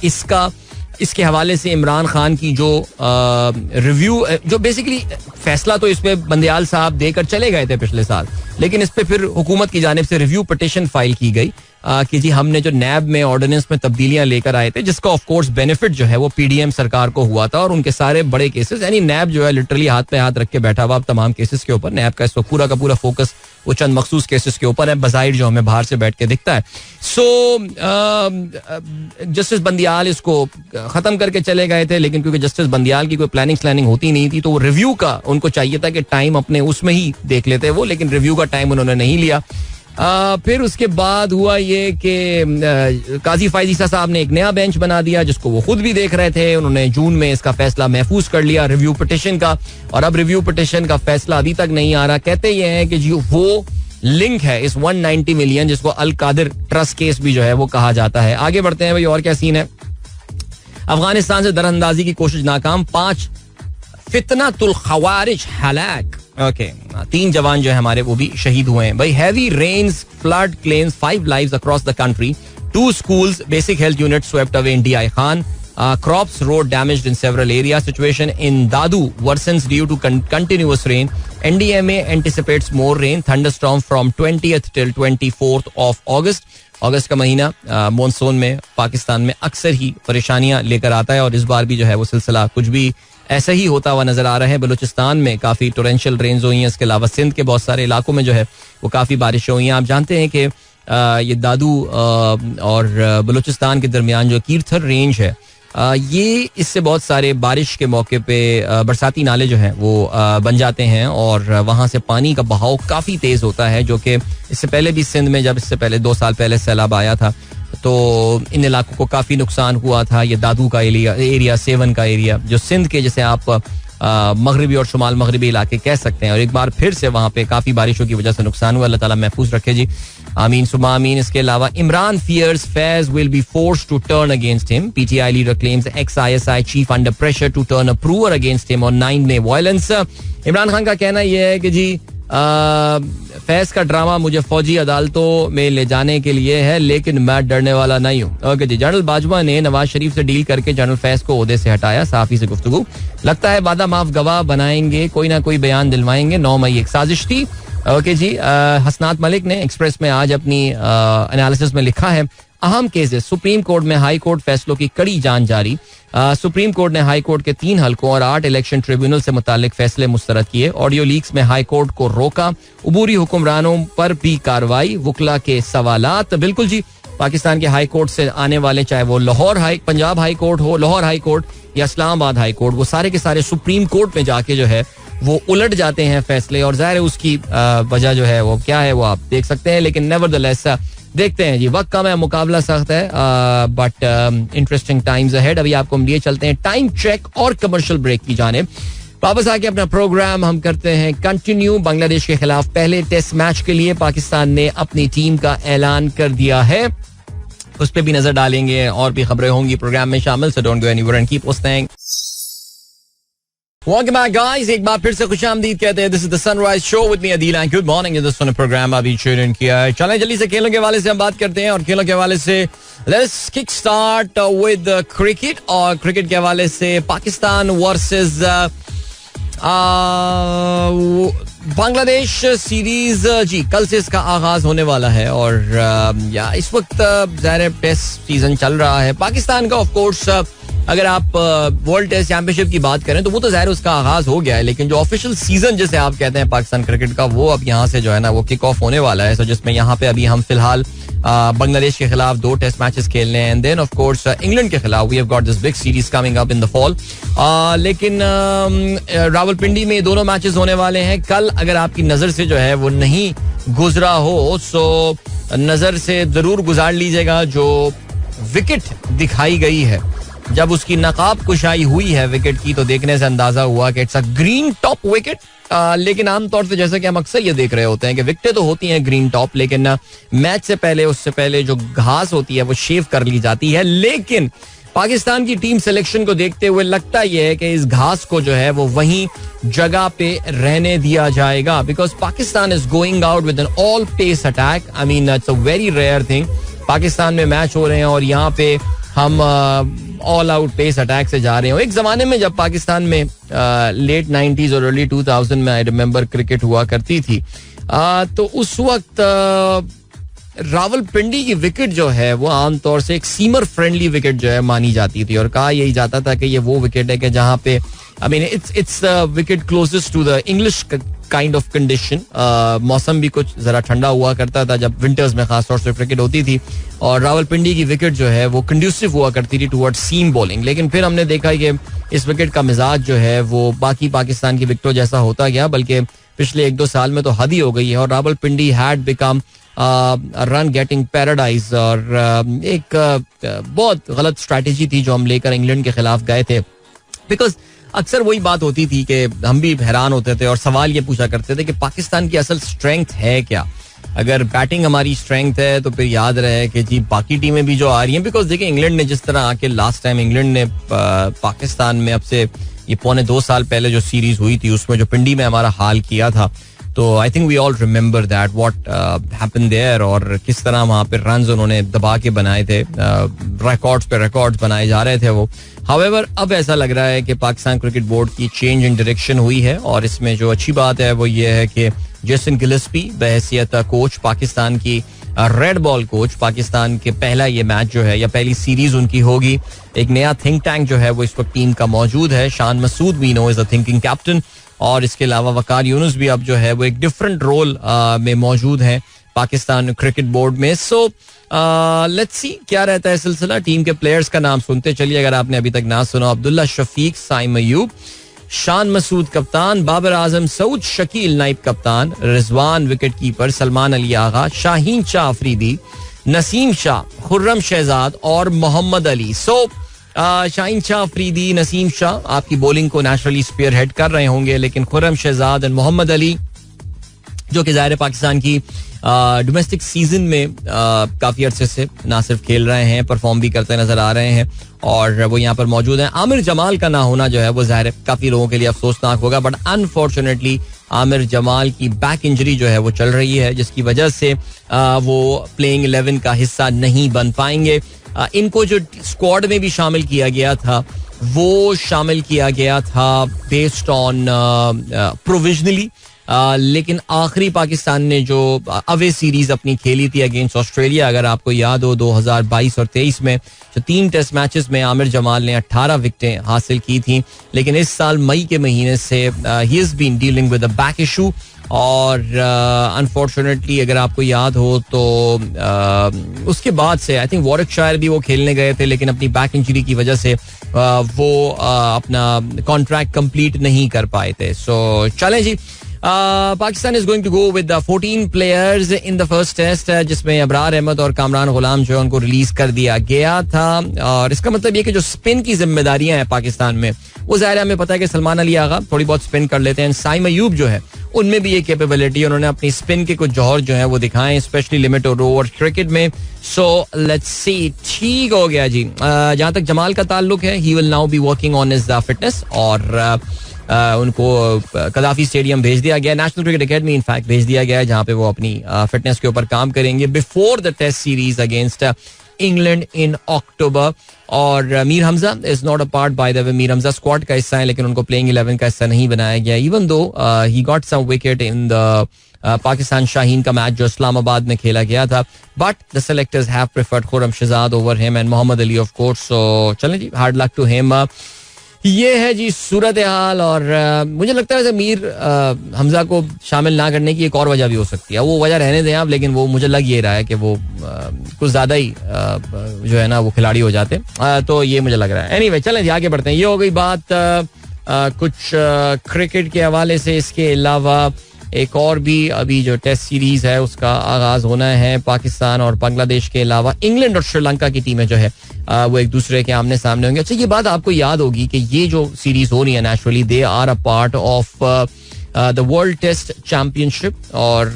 इसके हवाले से इमरान खान की जो रिव्यू, जो बेसिकली फैसला तो इस पे बंदयाल साहब देकर चले गए थे पिछले साल, लेकिन इस पे फिर हुकूमत की जानिब से रिव्यू पिटीशन फाइल की गई कि जी हमने जो नैब में ऑर्डिनेंस में तब्दीलियां लेकर आए थे, जिसका ऑफ कोर्स बेनिफिट जो है वो पीडीएम सरकार को हुआ था और उनके सारे बड़े केसेस, यानी नैब जो है लिटरली हाथ पे हाथ रख के बैठा हुआ तमाम केसेस के ऊपर. नैब का इस वक्त पूरा का पूरा फोकस वो चंद मखसूस केसेस के ऊपर है, बज़ाहिर जो हमें बाहर से बैठ के दिखता है. सो जस्टिस बंदियाल इसको खत्म करके चले गए थे, लेकिन क्योंकि जस्टिस बंदियाल की कोई प्लानिंग होती नहीं थी तो वो रिव्यू का उनको चाहिए था कि टाइम अपने उसमें ही देख लेते वो, लेकिन रिव्यू का टाइम उन्होंने नहीं लिया. फिर उसके बाद हुआ ये कि काजी फायज ईसा साहब ने एक नया बेंच बना दिया जिसको वो खुद भी देख रहे थे. उन्होंने जून में इसका फैसला महफूज कर लिया रिव्यू पिटीशन का, और अब रिव्यू पिटीशन का फैसला अभी तक नहीं आ रहा. कहते ये हैं कि जी वो लिंक है इस 190 मिलियन, जिसको अल कादिर ट्रस्ट केस भी जो है वो कहा जाता है. आगे बढ़ते हैं भाई, और क्या सीन है. अफगानिस्तान से दरअंदाजी की कोशिश नाकाम, 5 फितनतुल खवारिज हलाक. ओके, 3 जवान जो है हमारे वो भी शहीद हुए हैं भाई. Heavy rains, flood claims 5 lives across the country. 2 schools, basic health units swept away in DI Khan. Crops, road damaged in several areas. Situation in Dadu worsens due to continuous rain. NDMA anticipates more rain. Thunderstorm from 20th till 24th of August. अगस्त का महीना मॉनसून में पाकिस्तान में अक्सर ही परेशानियां लेकर आता है और इस बार भी जो है वो सिलसिला कुछ भी ऐसा ही होता हुआ नजर आ रहा है. बलूचिस्तान में काफी टोरेंशियल रेन्स हुई हैं. इसके अलावा सिंध के बहुत सारे इलाकों में जो है वो काफी बारिशें हुई हैं. आप जानते हैं कि ये दादू और बलूचिस्तान के दरमियान जो कीरथर रेंज है, ये इससे बहुत सारे बारिश के मौके पे बरसाती नाले जो हैं वो बन जाते हैं और वहाँ से पानी का बहाव काफ़ी तेज़ होता है, जो कि इससे पहले भी सिंध में, जब इससे पहले 2 साल पहले सैलाब आया था तो इन इलाकों को काफ़ी नुकसान हुआ था. ये दादू का एरिया, सेवन का एरिया, जो सिंध के जैसे आप मगरबी और शुमाल मगरबी इलाके कह सकते हैं, और एक बार फिर से वहाँ पे काफ़ी बारिशों की वजह से नुकसान हुआ. अल्लाह ताला महफूज रखे जी, आमीन सुमा आमीन. इसके अलावा Imran fears Faiz will be forced to turn against him. PTI leader claims ex-ISI chief under pressure to turn approver against him on 9 May violence. Imran Khan का कहना यह है कि जी फैज का ड्रामा मुझे फौजी अदालतों में ले जाने के लिए है, लेकिन मैं डरने वाला नहीं हूँ. ओके जी. जनरल बाजवा ने नवाज शरीफ से डील करके जनरल फैज को ओहदे से हटाया. सहाफी से गुफ्तगू. लगता है वादा माफ गवाह बनाएंगे, कोई ना कोई बयान दिलवाएंगे. 9 मई एक साजिश थी. ओके जी. हसनात मलिक ने एक्सप्रेस में आज अपनी एनालिसिस में लिखा है, अहम केसेस. सुप्रीम कोर्ट में हाई कोर्ट फैसलों की कड़ी जांच जारी. सुप्रीम कोर्ट ने हाई कोर्ट के 3 हलकों और 8 इलेक्शन ट्रिब्यूनल से मुतालिक फैसले मुस्तरद किए. ऑडियो लीक्स में हाई कोर्ट को रोका. उबूरी हुक्मरानों पर भी कार्रवाई. वकला के सवालात. बिल्कुल जी, पाकिस्तान के हाई कोर्ट से आने वाले, चाहे वो पंजाब हाई कोर्ट हो, लाहौर हाई कोर्ट या इस्लामाबाद हाई कोर्ट, वो सारे के सारे सुप्रीम कोर्ट में जाके जो है वो उलट जाते हैं फैसले. और जाहिर है उसकी वजह जो है वो क्या है वो आप देख सकते हैं, लेकिन नेवरदलेस देखते हैं जी. वक्त कम है, मुकाबला सख्त है, बट इंटरेस्टिंग टाइम्स अहेड. अभी आपको हम लिए चलते हैं टाइम चेक और कमर्शियल ब्रेक की जानिब. वापस आके अपना प्रोग्राम हम करते हैं कंटिन्यू. बांग्लादेश के खिलाफ पहले टेस्ट मैच के लिए पाकिस्तान ने अपनी टीम का ऐलान कर दिया है, उस पर भी नजर डालेंगे और भी खबरें होंगी प्रोग्राम में शामिल. So don't go anywhere and keep listening. Welcome back guys, एक बार फिर से खुशामदीद कहते हैं. This is the sunrise show with me Adeel and good morning. इस प्रोग्राम अभी ट्यून इन किया है. चलें जल्दी से खेलों के हवाले से हम बात करते हैं, और खेलों के हवाले से let's kick start with cricket. और क्रिकेट के हवाले से पाकिस्तान वर्सेस बांग्लादेश सीरीज जी कल से इसका आगाज होने वाला है. और या इस वक्त ज़ाहिर टेस्ट सीजन चल रहा है पाकिस्तान का. ऑफ कोर्स अगर आप वर्ल्ड टेस्ट चैंपियनशिप की बात करें तो वो तो ज़ाहिर उसका आगाज हो गया है, लेकिन जो ऑफिशियल सीजन जिसे आप कहते हैं पाकिस्तान क्रिकेट का, वो अब यहाँ से जो है ना वो किक ऑफ होने वाला है. जिसमें यहाँ पे अभी हम फिलहाल बांग्लादेश के खिलाफ 2 टेस्ट मैचेस खेलने हैं, and then of course England के खिलाफ we have got this big series coming up in the fall. लेकिन रावलपिंडी में दोनों मैचेस होने वाले हैं. कल अगर आपकी नजर से जो है वो नहीं गुजरा हो, सो नजर से जरूर गुजार लीजिएगा. जो विकेट दिखाई गई है, जब उसकी नकाब कुशाई हुई है विकेट की, तो देखने से अंदाजा हुआ कि it's a green top wicket. लेकिन आमतौर से जैसा कि हम अक्सर ये देख रहे होते हैं कि विकेटें तो होती हैं ग्रीन टॉप, लेकिन मैच से पहले उससे पहले जो घास होती है वो शेव कर ली जाती है. लेकिन पाकिस्तान की टीम सिलेक्शन को देखते हुए लगता यह है कि इस घास को जो है वो वहीं जगह पे रहने दिया जाएगा, because Pakistan is going out with an all pace attack. I mean it's a very rare thing. Pakistan में मैच हो रहे हैं और यहाँ पे हम ऑल आउट पेस अटैक से जा रहे हो. एक जमाने में जब पाकिस्तान में लेट 90s और अर्ली 2000 में आई रिमेम्बर क्रिकेट हुआ करती थी, तो उस वक्त रावलपिंडी की विकेट जो है वो आमतौर से एक सीमर फ्रेंडली विकेट जो है मानी जाती थी, और कहा यही जाता था कि ये वो विकेट है कि जहाँ पे I mean it's wicket closest to the English kind of condition. मौसम भी कुछ जरा ठंडा हुआ करता था जब विंटर्स में खासतौर से क्रिकेट होती थी, और रावलपिंडी की विकेट जो है वो कंड्यूसिव हुआ करती थी टुवर्ड्स सीम बॉलिंग. लेकिन फिर हमने देखा कि इस विकेट का मिजाज जो है वो बाकी पाकिस्तान की विकेटों जैसा होता गया, बल्कि पिछले 1-2 साल में तो हद ही हो गई है. और Rawalpindi had become run getting paradise, और एक बहुत गलत स्ट्रैटेजी थी जो हम लेकर इंग्लैंड के खिलाफ गए थे. बिकॉज अक्सर वही बात होती थी कि हम भी हैरान होते थे और सवाल ये पूछा करते थे कि पाकिस्तान की असल स्ट्रेंथ है क्या. अगर बैटिंग हमारी स्ट्रेंथ है तो फिर याद रहे कि जी बाकी टीमें भी जो आ रही हैं, बिकॉज देखिए इंग्लैंड ने जिस तरह आके लास्ट टाइम इंग्लैंड ने पाकिस्तान में अब से ये 1.25 साल पहले जो सीरीज हुई थी उसमें जो पिंडी में हमारा हाल किया था, तो I think we all remember that what happened there, और किस तरह वहां पे रन्स उन्होंने दबा के बनाए थे. रिकॉर्ड्स पे रिकॉर्ड्स बनाए जा रहे थे वो. हाउएवर अब ऐसा लग रहा है कि पाकिस्तान क्रिकेट बोर्ड की चेंज इन डायरेक्शन हुई है, और इसमें जो अच्छी बात है वो ये है कि जेसन गिलेस्पी बहैसियत कोच पाकिस्तान की रेड बॉल कोच, पाकिस्तान के पहला ये मैच जो है या पहली सीरीज उनकी होगी. एक नया थिंक टैंक जो है वो इस वक्त टीम का मौजूद है. Shan Masood we know is a thinking captain, और इसके अलावा वकार यूनुस भी अब जो है वो एक डिफरेंट रोल में मौजूद है पाकिस्तान क्रिकेट बोर्ड में. सो लेट्स सी क्या रहता है सिलसिला. टीम के प्लेयर्स का नाम सुनते चलिए अगर आपने अभी तक ना सुना. अब्दुल्ला शफीक, साइम अयूब, शान मसूद कप्तान, बाबर आजम, सऊद शकील नाइब कप्तान, रिजवान विकेट कीपर, सलमान अली आगा, शाहीन शाह अफरीदी, नसीम शाह, खुर्रम शहजाद और मोहम्मद अली. सो शाहीन शाह अफरीदी, नसीम शाह आपकी बॉलिंग को नेचुरली स्पीयर हेड कर रहे होंगे, लेकिन खुर्रम शहजाद और मोहम्मद अली जो कि ज़ाहिर पाकिस्तान की डोमेस्टिक सीजन में काफ़ी अरसे से ना सिर्फ खेल रहे हैं, परफॉर्म भी करते नजर आ रहे हैं, और वो यहाँ पर मौजूद हैं. आमिर जमाल का ना होना जो है वो ज़ाहिर काफ़ी लोगों के लिए अफसोसनाक होगा, बट अनफॉर्चुनेटली आमिर जमाल की बैक इंजरी जो है वो चल रही है, जिसकी वजह से वो प्लेइंग 11 का हिस्सा नहीं बन पाएंगे. इनको जो स्क्वाड में भी शामिल किया गया था वो शामिल किया गया था बेस्ड ऑन प्रोविजनली, लेकिन आखिरी पाकिस्तान ने जो अवे सीरीज अपनी खेली थी अगेंस्ट ऑस्ट्रेलिया, अगर आपको याद हो 2022 और 23 में जो 3 टेस्ट मैचेस में आमिर जमाल ने 18 विकेटें हासिल की थी. लेकिन इस साल मई के महीने से ही has been dealing with a back issue, और अनफॉर्चुनेटली अगर आपको याद हो तो उसके बाद से आई थिंक वॉरिकशायर भी वो खेलने गए थे, लेकिन अपनी बैक इंजरी की वजह से वो अपना कॉन्ट्रैक्ट कंप्लीट नहीं कर पाए थे. सो चलें जी, Pakistan is going to go with 14 players in the first test, जिसमें अबरार अहमद और कामरान गुलाम जो है उनको रिलीज कर दिया गया था. और इसका मतलब ये कि जो स्पिन की जिम्मेदारियां हैं पाकिस्तान में वो ज़ाहिर हमें पता है कि सलमान अली आगा थोड़ी बहुत स्पिन कर लेते हैं. साइम अयूब जो है उनमें भी ये कैपेबिलिटी, उन्होंने अपनी स्पिन के कुछ जौहर जो है वो दिखाएं, स्पेशली लिमिटेड ओवर क्रिकेट में. सो लेट्स सी, ठीक हो गया जी. जहां तक जमाल का ताल्लुक है, he will now be working on his fitness, और उनको कदाफी स्टेडियम भेज दिया गया, नेशनल क्रिकेट एकेडमी इनफैक्ट भेज दिया गया है, जहां पे वो अपनी फिटनेस के ऊपर काम करेंगे before the test series against England in October. और Mir Hamza is not a part, by the way Mir Hamza squad का हिस्सा है, लेकिन उनको प्लेइंग 11 का हिस्सा नहीं बनाया गया, even though he got some wicket in the Pakistan Shaheen का मैच जो इस्लामाबाद में खेला गया था, but the selectors have preferred Khurram Shahzad over him and Mohammad Ali of course. So चलें जी, हार्ड लक टू हिम. ये है जी सूरत हाल। और मुझे लगता है वैसे मीर हमजा को शामिल ना करने की एक और वजह भी हो सकती है, वो वजह रहने दें आप, लेकिन वो मुझे लग ये रहा है कि वो कुछ ज्यादा ही जो है ना वो खिलाड़ी हो जाते, तो ये मुझे लग रहा है। एनीवे चलें जी आगे बढ़ते हैं। ये हो गई बात कुछ क्रिकेट के हवाले से। इसके अलावा एक और भी अभी जो टेस्ट सीरीज है उसका आगाज होना है। पाकिस्तान और बांग्लादेश के अलावा इंग्लैंड और श्रीलंका की टीमें जो है वो एक दूसरे के आमने सामने होंगे। अच्छा, ये बात आपको याद होगी कि ये जो सीरीज हो रही है naturally they are a part of the world test championship, और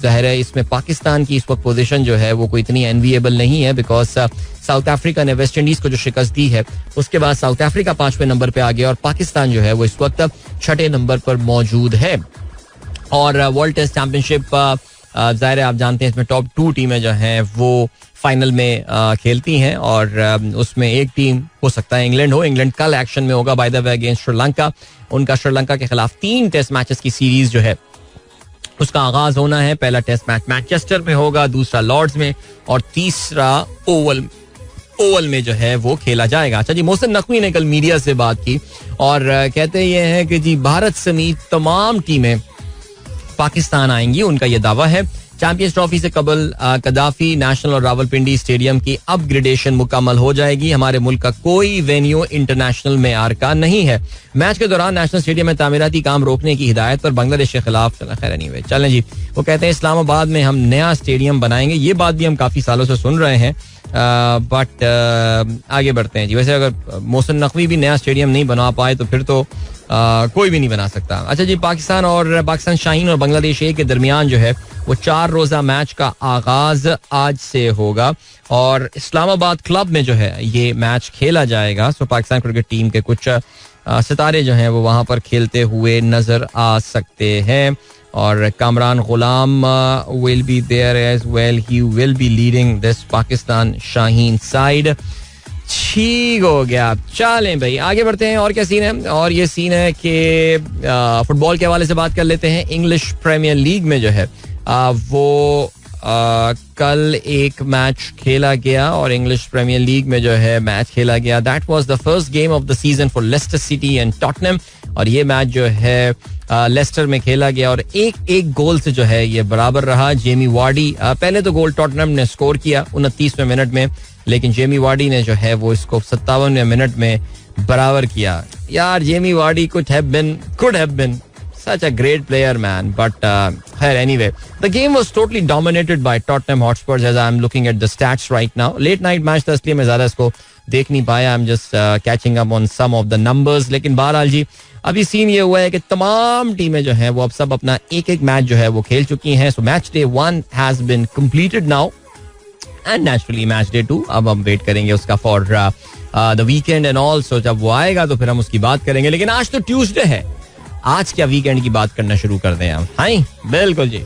जाहिर है इसमें पाकिस्तान की इस वक्त पोजीशन जो है वो कोई इतनी एनविएबल नहीं है, बिकॉज साउथ अफ्रीका ने वेस्ट इंडीज को जो शिकस्त दी है उसके बाद साउथ अफ्रीका 5वें नंबर पे आ गया और पाकिस्तान जो है वो इस वक्त 6ठे नंबर पर मौजूद है। और वर्ल्ड टेस्ट चैंपियनशिप जाहिर है आप जानते हैं इसमें टॉप 2 टीमें जो हैं वो फाइनल में खेलती हैं, और उसमें एक टीम हो सकता है इंग्लैंड हो। इंग्लैंड कल एक्शन में होगा bye the way against Sri Lanka. उनका श्रीलंका के खिलाफ 3 टेस्ट मैचेस की सीरीज जो है उसका आगाज होना है। पहला टेस्ट मैच मैनचेस्टर में होगा, दूसरा लॉर्ड्स में, और तीसरा ओवल में जो है वो खेला जाएगा। अच्छा जी, मोहसिन नकवी ने कल मीडिया से बात की और कहते ये हैं कि जी भारत समेत तमाम टीमें पाकिस्तान आएंगी, उनका यह दावा है। चैंपियंस ट्रॉफी से कबल कदाफी नेशनल और रावलपिंडी स्टेडियम की अपग्रेडेशन मुकम्मल हो जाएगी। हमारे मुल्क का कोई वेन्यू इंटरनेशनल मेयार का नहीं है। मैच के दौरान नेशनल स्टेडियम में तामीराती काम रोकने की हिदायत पर बांग्लादेश के खिलाफ खैर नहीं हुए। चलें जी, वो कहते हैं इस्लामाबाद में हम नया स्टेडियम बनाएंगे। ये बात भी हम काफी सालों से सुन रहे हैं, बट आगे बढ़ते हैं जी। वैसे अगर मोहसिन नकवी भी नया स्टेडियम नहीं बना पाए तो फिर तो कोई भी नहीं बना सकता। अच्छा जी, पाकिस्तान शाहीन और बांग्लादेश ए के दरमियान जो है वो 4 रोजा मैच का आगाज आज से होगा और इस्लामाबाद क्लब में जो है ये मैच खेला जाएगा। सो पाकिस्तान क्रिकेट टीम के कुछ सितारे जो हैं वो वहां पर खेलते हुए नजर आ सकते हैं और Kamran Ghulam will be there as well. He will be leading this Pakistan Shaheen side. ठीक हो गया, चलें भाई आगे बढ़ते हैं। और क्या सीन है? और ये सीन है कि फुटबॉल के हवाले से बात कर लेते हैं। इंग्लिश प्रीमियर लीग में जो है वो कल एक मैच खेला गया और इंग्लिश प्रीमियर लीग में जो है मैच खेला गया। That was the first game of the season for Leicester City and Tottenham और ये मैच जो है लेस्टर में खेला गया और एक गोल से जो है ये बराबर रहा। जेमी वार्डी पहले तो गोल टॉटनहम ने स्कोर किया 29वें मिनट में, लेकिन जेमी वार्डी ने जो है वो इसको 57वें मिनट में बराबर किया। यार Jamie Vardy could have been such a great player, man, but anyway, the game was totally dominated by Tottenham Hotspurs as I'm looking at the stats right now. Late night match था इसलिए मैं ज्यादा इसको देख नहीं पाया. I'm just catching up on some of the numbers. लेकिन बहरहाल जी अभी सीन ये हुआ है कि तमाम टीमें जो हैं वो अब सब अपना एक मैच जो है वो खेल चुकी हैं. So match day 1 has been completed now and naturally match day 2 अब हम वेट करेंगे उसका for the weekend and all. So जब वो आएगा तो फिर हम उसकी बात करेंगे. लेकिन आज तो ट्यूसडे है, आज क्या वीकेंड की बात करना शुरू कर दें हम. हाँ बिल्कुल जी.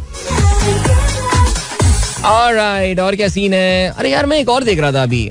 ऑलराइट, और क्या सीन है? अरे यार मैं एक और देख रहा था अभी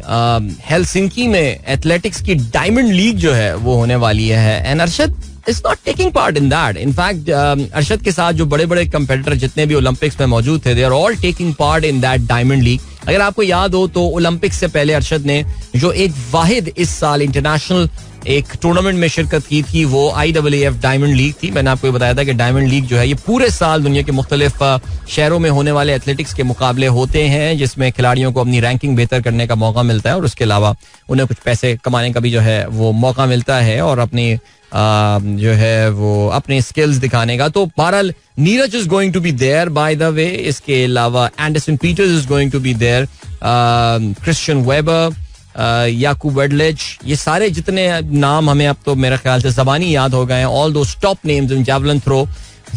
हेलसिंकी में एथलेटिक्स की डायमंड लीग जो है वो होने वाली है and Arshad is not taking part in that. In fact Arshad के साथ जो बड़े बड़े कंपेटिटर जितने भी ओलंपिक्स में मौजूद थे they are all taking part in that diamond league. अगर आपको याद हो तो ओलंपिक्स से पहले अरशद ने जो एक वाहिद इस साल इंटरनेशनल एक टूर्नामेंट में शिरकत की थी वो IAAF डायमंड लीग थी. मैंने आपको बताया था कि डायमंड लीग जो है ये पूरे साल दुनिया के मुख्तलिफ शहरों में होने वाले एथलेटिक्स के मुकाबले होते हैं जिसमें खिलाड़ियों को अपनी रैंकिंग बेहतर करने का मौका मिलता है और उसके अलावा उन्हें कुछ पैसे कमाने का भी जो है वो मौका मिलता है और अपनी जो है वो अपने स्किल्स दिखाने का. तो बहरहाल Neeraj is going to be there by the way. इसके अलावा Anderson Peters is going to be there, Christian Weber, Jakub Vadlejch, ये सारे जितने नाम हमें अब तो मेरे ख्याल से ज़बानी याद हो गए हैं, all those top names in javelin throw,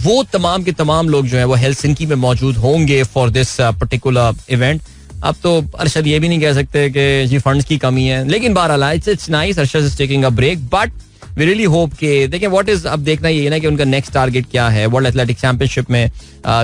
वो तमाम के तमाम लोग जो है वो हेलसिंकी में मौजूद होंगे फॉर दिस पर्टिकुलर इवेंट. अब तो अरशद ये भी नहीं कह सकते कि जी फंड्स की कमी है, लेकिन बहरहाल it's nice. Arshad is taking a break but we really hope के देखें व्हाट इज अब देखना ये ना कि उनका नेक्स्ट टारगेट क्या है. वर्ल्ड एथलेटिक चैंपियनशिप में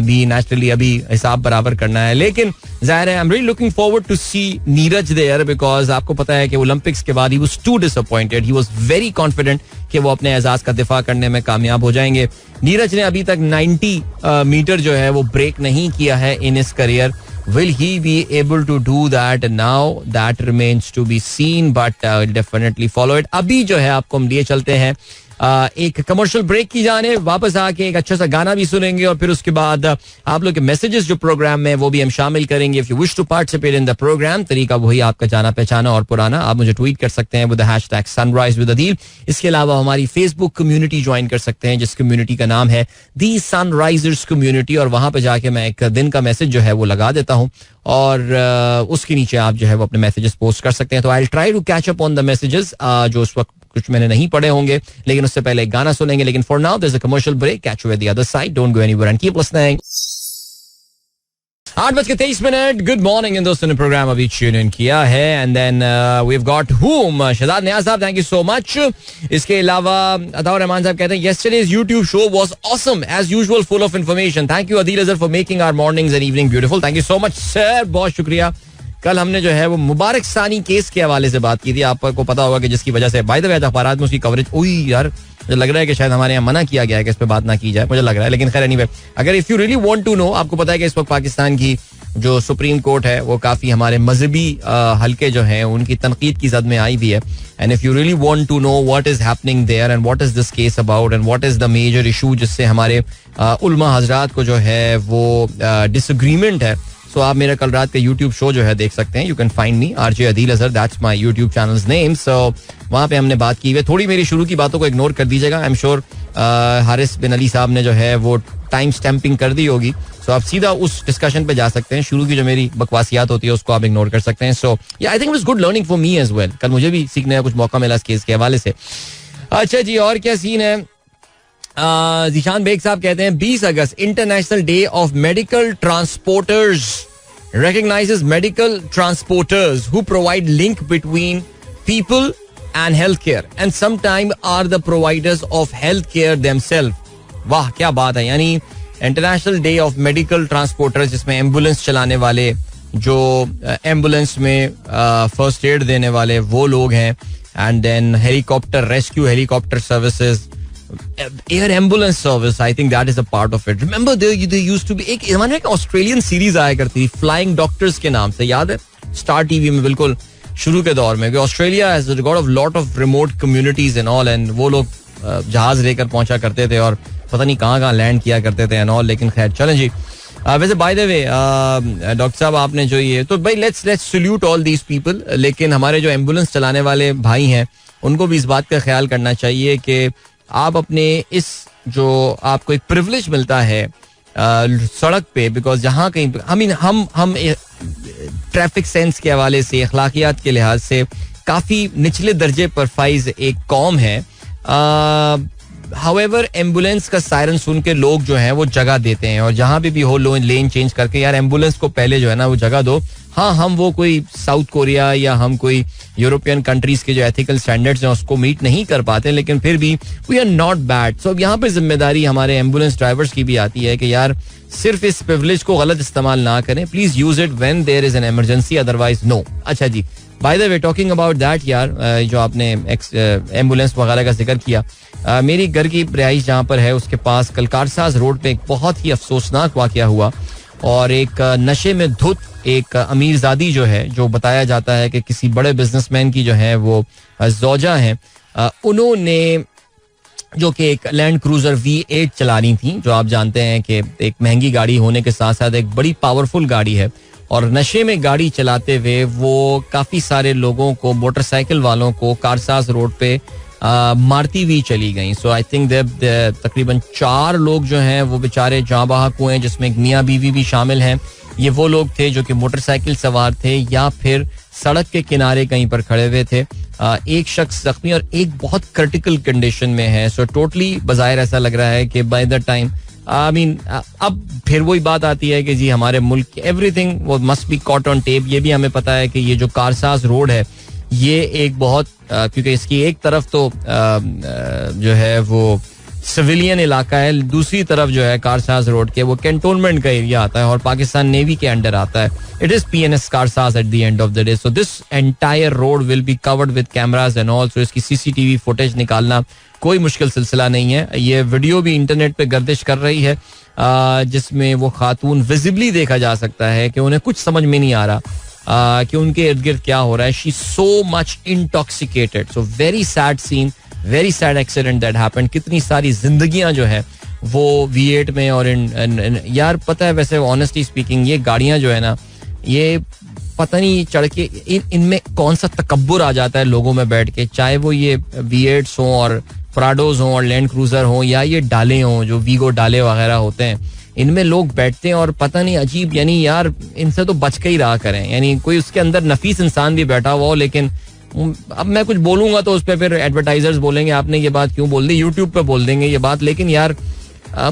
भी नेचुरली अभी हिसाब बराबर करना है, लेकिन जाहिर है I am really looking forward to see Neeraj there because आपको पता है कि ओलंपिक्स के बाद he was too disappointed. He was very confident कि वो अपने एजाज का दिफा करने में कामयाब हो जाएंगे. नीरज ने अभी तक 90 मीटर जो है वो ब्रेक नहीं किया है इन इस career Will he be able to do that now? That remains to be seen, but I'll definitely follow it. अभी जो है आपको हम लिए चलते हैं एक कमर्शियल ब्रेक की जाने, वापस आके एक अच्छा सा गाना भी सुनेंगे और फिर उसके बाद आप लोग के मैसेजेस जो प्रोग्राम में वो भी हम शामिल करेंगे. If you wish to participate in the programme, तरीका वही आपका जाना पहचाना और पुराना. आप मुझे ट्वीट कर सकते हैं with the hashtag sunrise with Adeel. इसके अलावा हमारी फेसबुक कम्युनिटी ज्वाइन कर सकते हैं जिस कम्युनिटी का नाम है दी सनराइजर्स कम्युनिटी, और वहां पर जाके मैं एक दिन का मैसेज जो है वो लगा देता हूँ और उसके नीचे आप जो है वो अपने मैसेजेस पोस्ट कर सकते हैं. तो I try to catch up on the messages जो उस वक्त कुछ मैंने नहीं पढ़े होंगे, लेकिन उससे पहले एक गाना सुनेंगे. लेकिन for now there is a commercial break. Catch you at the other side. Don't go anywhere and keep listening. 8:23. Good morning. इन दोस्तों ने प्रोग्राम अभी ट्यून इन किया है and then we have got हुम शहजाद नियाज साहब, थैंक यू सो मच. इसके अलावा अताउर रहमान साहब कहते हैं yesterday's YouTube show was awesome as usual, full of information. Thank you Adeel Azhar for making our mornings and evening beautiful. Thank you so much sir, बहुत शुक्रिया. कल हमने जो है वो मुबारक सानी केस के हवाले से बात की थी. आपको पता होगा कि जिसकी वजह से बाय द वे अखबारात में उसकी कवरेज, यार मुझे लग रहा है कि शायद हमारे यहाँ मना किया गया है कि इस पे बात ना की जाए, मुझे लग रहा है. लेकिन खैर एनीवे, अगर if you really want to know, आपको पता है कि इस वक्त पाकिस्तान की जो सुप्रीम कोर्ट है वो काफी हमारे मजहबी हल्के जो हैं उनकी तनकीद की जद में आई हुई है. And if you really want to know what is happening there and what is this case about and what is the major issue जिससे हमारे उलमा हजरात को जो है वो डिसएग्रीमेंट है, तो आप मेरा कल रात का यूट्यूब शो जो है देख सकते हैं. You can find me RJ Adeel Azhar, that's my YouTube channels name. So वहाँ पे हमने बात की है. थोड़ी मेरी शुरू की बातों को इग्नोर कर दीजिएगा. आई एम श्योर हारिस बिन अली साहब ने जो है वो टाइम स्टैंपिंग कर दी होगी, सो आप सीधा उस डिस्कशन पे जा सकते हैं. शुरू की जो मेरी बकवासियात होती है उसको आप इग्नोर कर सकते हैं. So yeah I think it was good learning for me as well. कल मुझे भी सीखने का कुछ मौका मिला इस केस के हवाले से. अच्छा जी, और क्या सीन है. जीशान बेग साहब कहते हैं 20 अगस्त international day of medical transporters recognizes medical transporters who provide link between people and healthcare and sometimes are the providers of healthcare themselves. वाह क्या बात है. यानी international day of medical transporters, जिसमें एम्बुलेंस चलाने वाले, जो एम्बुलेंस में फर्स्ट एड देने वाले वो लोग हैं, and then helicopter rescue helicopter services, air ambulance service, I think that is a part of it. Remember there used to be एक ऑस्ट्रेलियन सीरीज आया करती थी फ्लाइंग डॉक्टर्स के नाम से, याद है, स्टार टीवी में बिल्कुल शुरू के दौर में. Australia has got off lot of remote communities and all, and वो लोग जहाज लेकर पहुंचा करते थे और पता नहीं कहाँ लैंड किया करते थे एंड ऑल. लेकिन खैर चलें जी. वैसे बाय द वे डॉक्टर साहब आपने जो ये, तो भाई let's salute all these people. लेकिन हमारे जो एम्बुलेंस चलाने वाले भाई हैं उनको भी इस बात का ख्याल करना चाहिए कि आप अपने इस जो आपको एक प्रिविलेज मिलता है सड़क पे, बिकॉज जहाँ कहीं हम ट्रैफिक सेंस के हवाले से, अखलाकियात के लिहाज से काफ़ी निचले दर्जे पर फाइज एक कौम है. हाउएवर एम्बुलेंस का सायरन सुन के लोग जो हैं वो जगह देते हैं, और जहाँ भी हो लेन चेंज करके यार एम्बुलेंस को पहले जो है ना वो जगह दो. हाँ, हम वो कोई साउथ कोरिया या हम कोई यूरोपियन कंट्रीज के जो एथिकल स्टैंडर्ड्स हैं उसको मीट नहीं कर पाते, लेकिन फिर भी वी आर नॉट बैड. सो अब यहाँ पे जिम्मेदारी हमारे एम्बुलेंस ड्राइवर्स की भी आती है कि यार सिर्फ इस प्रिविलेज को गलत इस्तेमाल ना करें. Please use it when there is an emergency, otherwise no. अच्छा जी, by the way talking about that यार, जो आपने एम्बुलेंस वगैरह का जिक्र किया, मेरी घर की रिहाइश जहाँ पर है उसके पास कल कारसाज रोड पे एक बहुत ही अफसोसनाक वाकया हुआ, और एक नशे में धुत एक अमीरजादी जो है, जो बताया जाता है कि किसी बड़े बिजनेसमैन की जो है वो जोजा हैं, उन्होंने जो कि एक लैंड क्रूजर V8 चलानी थी, जो आप जानते हैं कि एक महंगी गाड़ी होने के साथ साथ एक बड़ी पावरफुल गाड़ी है, और नशे में गाड़ी चलाते हुए वो काफ़ी सारे लोगों को, मोटरसाइकिल वालों को कारसाज रोड पे मारती हुई चली गई. सो आई थिंक तकरीबन 4 लोग जो हैं वो बेचारे जाँ बहक हुए हैं, जिसमें एक मियाँ बीवी भी शामिल हैं. ये वो लोग थे जो कि मोटरसाइकिल सवार थे या फिर सड़क के किनारे कहीं पर खड़े हुए थे. एक शख्स जख्मी और एक बहुत क्रिटिकल कंडीशन में है. सो टोटली बज़ाहिर ऐसा लग रहा है कि बाय द टाइम अब फिर वही बात आती है कि जी हमारे मुल्क एवरीथिंग वो must be caught on tape. ये भी हमें पता है कि ये जो कारसाज रोड है ये एक बहुत क्योंकि इसकी एक तरफ तो जो है वो सिविलियन इलाका है. दूसरी तरफ जो है कारसाज रोड के वो कैंटोनमेंट का एरिया आता है और पाकिस्तान नेवी के अंडर आता है. It is PNS Karsaz at the end of the day. So this entire road will be covered with cameras and all. So इसकी CCTV फुटेज निकालना कोई मुश्किल सिलसिला नहीं है. ये वीडियो भी इंटरनेट पे गर्दिश कर रही है जिसमें वो खातून विजिबली देखा जा सकता है कि उन्हें कुछ समझ में नहीं आ रहा कि उनके इर्द गिर्द क्या हो रहा है. She so much intoxicated. So very sad scene, very sad accident that happened. कितनी सारी जिंदगियां जो है वो V8 में और यार पता है वैसे ऑनेस्टली स्पीकिंग ये गाड़ियां जो है ना ये पता नहीं चढ़ के इनमें कौन सा तकब्बुर आ जाता है लोगों में बैठ के, चाहे वो ये V8s हों और प्राडोज हों और लैंड क्रूजर हों या ये डाले हों जो वीगो डाले वगैरह होते हैं. इनमें लोग बैठते हैं और पता नहीं अजीब, यानी यार इनसे तो बच के ही रहा करें. यानी कोई उसके अंदर नफीस इंसान भी बैठा हुआ हो, लेकिन अब मैं कुछ बोलूंगा तो उस पर फिर एडवर्टाइजर्स बोलेंगे आपने ये बात क्यों बोल दी, यूट्यूब पे बोल देंगे ये बात. लेकिन यार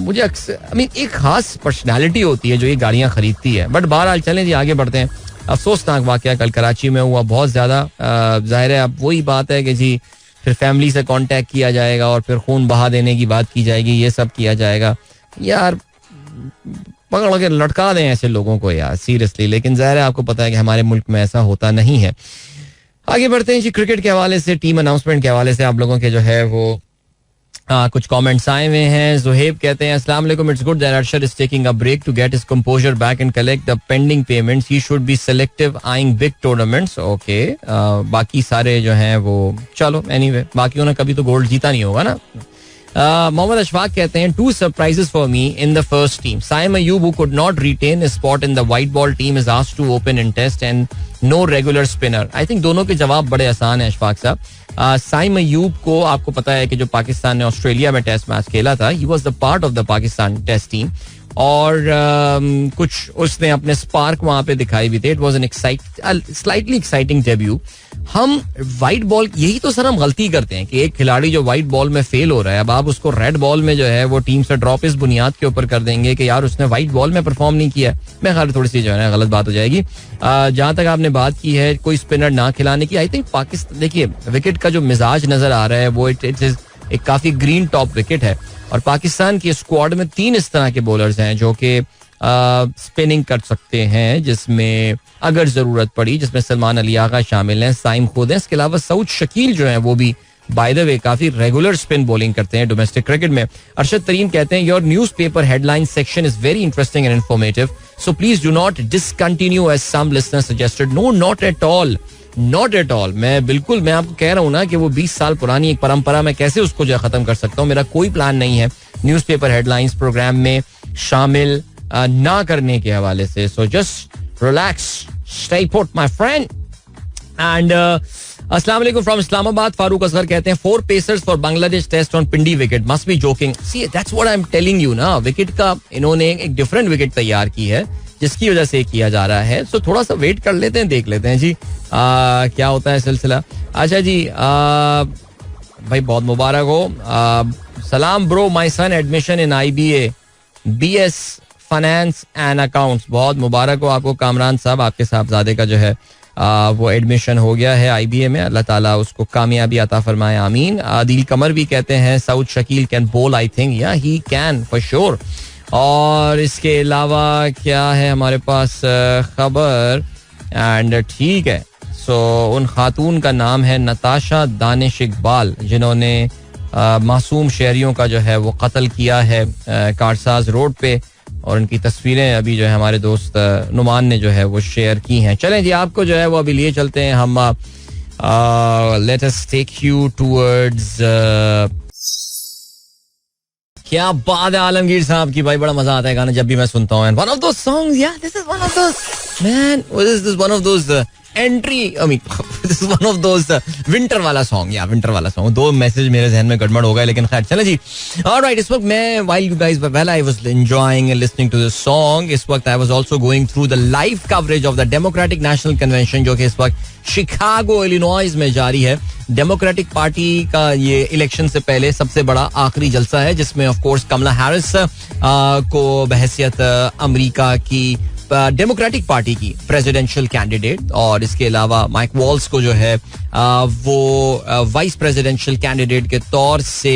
मुझे एक खास पर्सनैलिटी होती है जो ये गाड़ियां खरीदती है. बट बहरहाल चलें जी आगे बढ़ते हैं. अफसोसनाक वाकया कल कराची में हुआ, बहुत ज्यादा. जाहिर है अब वही बात है कि जी फिर फैमिली से कांटेक्ट किया जाएगा और फिर खून बहा देने की बात की जाएगी, ये सब किया जाएगा. यार पकड़ के लटका दें ऐसे लोगों को यार सीरियसली. लेकिन जाहिर है आपको पता है कि हमारे मुल्क में ऐसा होता नहीं है. आगे बढ़ते हैं जी. क्रिकेट के हवाले से, टीम अनाउंसमेंट के हवाले से आप लोगों के जो है वो कुछ कमेंट्स आए हुए हैं. जुहेब कहते हैं अस्सलाम वालेकुम, it's good that Arshad is taking a break to get his composure back and collect the pending payments. He should be selective eyeing big tournaments. Okay, बाकी सारे जो हैं वो चलो एनीवे, बाकियों ने कभी तो गोल्ड जीता नहीं होगा ना. मोहम्मद अशफाक कहते हैं 2 surprises for me in the first team. Saim Ayoub, who could not retain his spot in the white ball team, is asked to open in test and no regular spinner. I think दोनों के जवाब बड़े आसान हैं अशफाक साहब. साइम अयूब को आपको पता है कि जो पाकिस्तान ने ऑस्ट्रेलिया में टेस्ट मैच खेला था, he was the part of the Pakistan test team और कुछ उसने अपने स्पार्क वहां पे दिखाई भी थे. It was an slightly exciting debut. हम व्हाइट बॉल, यही तो सर हम गलती करते हैं कि एक खिलाड़ी जो व्हाइट बॉल में फेल हो रहा है, अब आप उसको रेड बॉल में जो है वो टीम से ड्रॉप इस बुनियाद के ऊपर कर देंगे कि यार उसने व्हाइट बॉल में परफॉर्म नहीं किया. मैं ख्याल थोड़ी सी जो है ना गलत बात हो जाएगी. जहां तक आपने बात की है कोई स्पिनर ना खिलाने की, आई थिंक पाकिस्तान, देखिए विकेट का जो मिजाज नजर आ रहा है वो इट इज एक काफी ग्रीन टॉप विकेट है और पाकिस्तान की स्क्वाड में 3 इस तरह के बॉलर्स हैं जो कि स्पिनिंग कर सकते हैं, जिसमें अगर जरूरत पड़ी, जिसमें सलमान अली आगा शामिल हैं, साइम खुद हैं. इसके अलावा सऊद शकील जो है वो भी बाय द वे काफी रेगुलर स्पिन बॉलिंग करते हैं डोमेस्टिक क्रिकेट में. अरशद तरीन कहते हैं your newspaper headline section is very interesting and informative, so please do not discontinue as some listeners suggested. No, not at all, not at all. मैं आपको कह रहा हूँ ना कि वो 20 साल पुरानी एक परंपरा, मैं कैसे उसको जो खत्म कर सकता हूँ. मेरा कोई प्लान नहीं है न्यूज़पेपर हेडलाइंस प्रोग्राम में शामिल ना करने के हवाले से. So just relax, stay put my friend. And अस्सलाम वालेकुम फ्रॉम इस्लामाबाद. फारूक असगर कहते हैं 4 pacers for Bangladesh test on Pindi wicket, must be joking. See that's what I am telling you ना. विकेट का इन्होंने एक डिफरेंट विकेट तैयार की है जिसकी वजह से किया जा रहा है. सो थोड़ा सा वेट कर लेते हैं, देख लेते हैं जी क्या होता है सिलसिला. अच्छा जी भाई बहुत मुबारक हो. सलाम bro, my son admission in IBA BS finance and accounts. बहुत मुबारक हो आपको कामरान साहब, आपके साहबजादे का जो है वो एडमिशन हो गया है IBA में. अल्लाह ताला उसको कामयाबी अता फरमाए, आमीन. आदिल कमर भी कहते हैं सऊद शकील कैन बोल, आई थिंक या ही कैन फॉर श्योर. और इसके अलावा क्या है हमारे पास खबर, एंड ठीक है. सो उन खातून का नाम है नताशा दानिश इकबाल जिन्होंने मासूम शहरियों का जो है वो कत्ल किया है कारसाज रोड पे, और उनकी तस्वीरें अभी जो है हमारे दोस्त नुमान ने जो है वो शेयर की हैं. चलें जी आपको जो है वो अभी लिए चलते हैं हम. Let us take you towards, क्या बात है आलमगीर साहब की, भाई बड़ा मजा आता है गाना जब भी मैं सुनता हूँ. वन ऑफ दोस सॉन्ग्स, या this is one of those, man, this is one of those entry, I mean this is one of those winter वाला सॉन्ग, या विंटर वाला सॉन्ग. 2 मैसेज मेरे जहन में गड़बड़ हो गए, लेकिन खैर चले जी. ऑलराइट, इस वक्त मैं while you guys well I was enjoying and listening to this song, इस वक्त I was also going through the live coverage of the Democratic National Convention जो कि इस वक्त शिकागो इलिनॉइस में जारी है. डेमोक्रेटिक पार्टी का ये इलेक्शन से पहले सबसे बड़ा आखिरी जलसा है जिसमें ऑफ कोर्स कमला हैरिस को बहैसियत अमेरिका की डेमोक्रेटिक पार्टी की प्रेसिडेंशियल कैंडिडेट, और इसके अलावा माइक वॉल्स को जो है वो वाइस प्रेसिडेंशियल कैंडिडेट के तौर से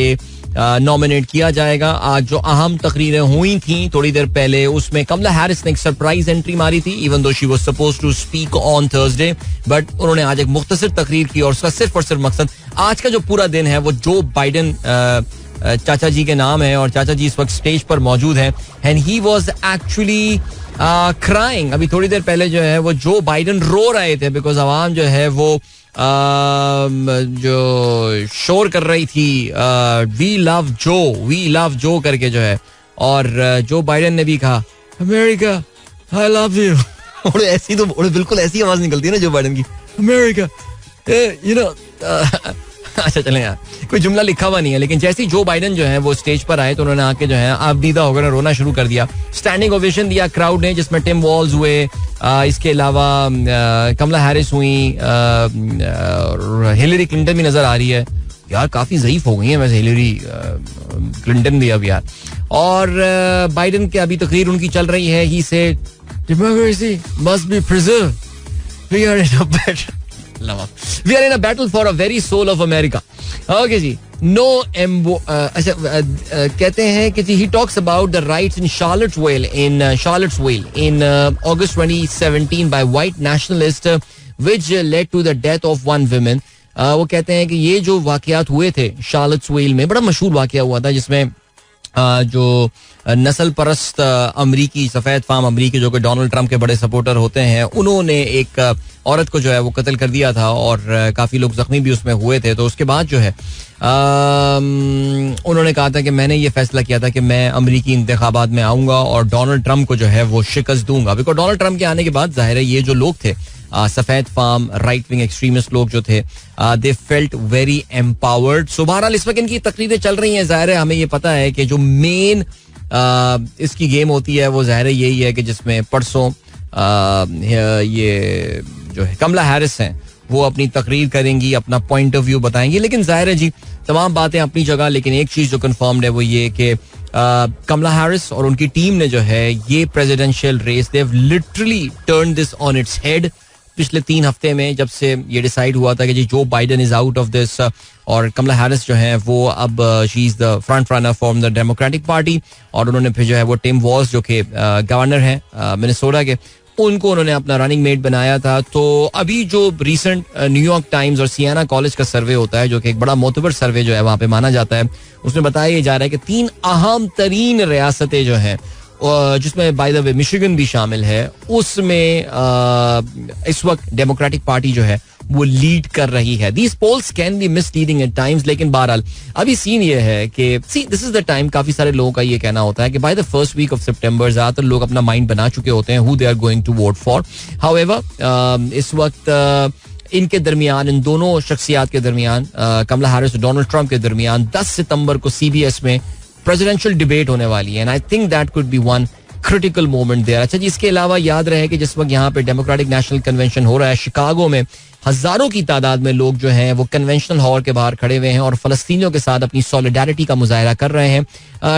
नॉमिनेट किया जाएगा. आज जो अहम तकरीरें हुई थी थोड़ी देर पहले, उसमें कमला हैरिस ने एक सरप्राइज एंट्री मारी थी, even though she was supposed to speak on Thursday, but उन्होंने आज एक मुख्तसर तकरीर की और उसका सिर्फ और सिर्फ मकसद, आज का जो पूरा दिन है वो जो बाइडेन चाचा जी के नाम है और चाचा जी इस वक्त स्टेज पर मौजूद हैं and he was actually crying. अभी थोड़ी देर पहले जो है वो जो बाइडेन रो रहे थे बिकॉज अवाम जो है वो जो शोर कर रही थी वी लव जो करके जो है, और जो बाइडेन ने भी कहा अमेरिका आई लव यू. और ऐसी तो बिल्कुल ऐसी आवाज निकलती है ना जो बाइडेन की, अमेरिका यू नो. अच्छा चलें यार, कोई जुमला लिखा हुआ नहीं है, लेकिन जैसे ही जो बाइडेन जो है वो स्टेज पर आए तो उन्होंने आके जो है आपदीदा होकर रोना शुरू कर दिया. स्टैंडिंग ओवेशन दिया क्राउड ने, जिसमें टिम वॉल्स हुए, इसके अलावा कमला हैरिस हुई, हिलरी क्लिंटन भी नजर आ रही है यार, काफी ज़ईफ हो गई है वैसे हिलरी क्लिंटन भी अब यार. और बाइडेन की अभी तकरीर उनकी चल रही है. He said democracy must be preserved, we are in a battle, we are in a battle for a very soul of America. Okay जी, no अच्छा कहते हैं कि he talks about the riots in Charlottesville in August 2017 by white nationalists which led to the death of one woman. वो कहते हैं कि ये जो वाकयात हुए थे शार्लट्सविल में, बड़ा मशहूर वाकया हुआ था जिसमें जो नस्ल परस्त अमरीकी सफ़ेद फाम अमरीकी जो कि डोनाल्ड ट्रंप के बड़े सपोर्टर होते हैं, उन्होंने एक औरत को जो है वो कत्ल कर दिया था और काफ़ी लोग जख्मी भी उसमें हुए थे. तो उसके बाद जो है उन्होंने कहा था कि मैंने ये फैसला किया था कि मैं अमरीकी इंतखाबात में आऊँगा और डोनाल्ड ट्रंप को जो है वो शिकस्त दूंगा. बिकॉज डोनाल्ड ट्रंप के आने के बाद जाहिर है ये जो लोग थे सफेद फार्म राइट विंग एक्सट्रीमिस्ट लोग जो थे, दे फेल्ट वेरी एम्पावर्ड. सो बहरहाल इस वक्त इनकी तकरीरें चल रही हैं. जाहिर है हमें ये पता है कि जो मेन इसकी गेम होती है वो जाहिर है यही है कि जिसमें परसों ये जो है कमला हैरिस हैं वो अपनी तकरीर करेंगी, अपना पॉइंट ऑफ व्यू बताएंगी. लेकिन जाहिर है जी तमाम बातें अपनी जगह, लेकिन एक चीज जो कंफर्म्ड है वो ये कि कमला हैरिस और उनकी टीम ने जो है ये presidential race they have literally turn this on its head. पिछले 3 हफ्ते में जब से ये डिसाइड हुआ था कि जी Joe Biden is out of this और कमला हैरिस जो है वो अब she is the front runner from the democratic party, और उन्होंने फिर जो है वो टिम वॉल्स जो कि गवर्नर हैं मिनेसोटा के, उनको उन्होंने अपना रनिंग मेट बनाया था. तो अभी जो रिसेंट न्यूयॉर्क टाइम्स और सियाना कॉलेज का सर्वे होता है जो कि एक बड़ा मोतबर सर्वे जो है वहाँ पे माना जाता है, उसमें बताया जा रहा है कि 3 अहम तरीन रियासतें जो हैं जिसमें बाय द वे मिशिगन भी शामिल है, उसमें इस वक्त डेमोक्रेटिक पार्टी जो है वो लीड कर रही है. These polls can be misleading at times, लेकिन बहरहाल अभी सीन ये है कि see this is the time, काफी सारे लोगों का ये कहना होता है कि by the first week of सितंबर ज्यादातर लोग अपना माइंड बना चुके होते हैं who they are going to vote for. However इस वक्त इनके दरमियान, इन दोनों शख्सियात के दरमियान, कमला हैरिस और डोनाल्ड ट्रंप के दरमियान 10 सितंबर को CBS में प्रेसिडेंशियल डिबेट होने वाली है. And I think that could be one critical moment there. अच्छा जी, इसके अलावा याद रहे कि जिस वक्त यहाँ पे डेमोक्रेटिक नेशनल कन्वेंशन हो रहा है शिकागो में, हजारों की तादाद में लोग जो हैं वो कन्वेंशनल हॉल के बाहर खड़े हुए हैं और फलस्तीनियों के साथ अपनी सॉलिडारिटी का मुजाहरा कर रहे हैं.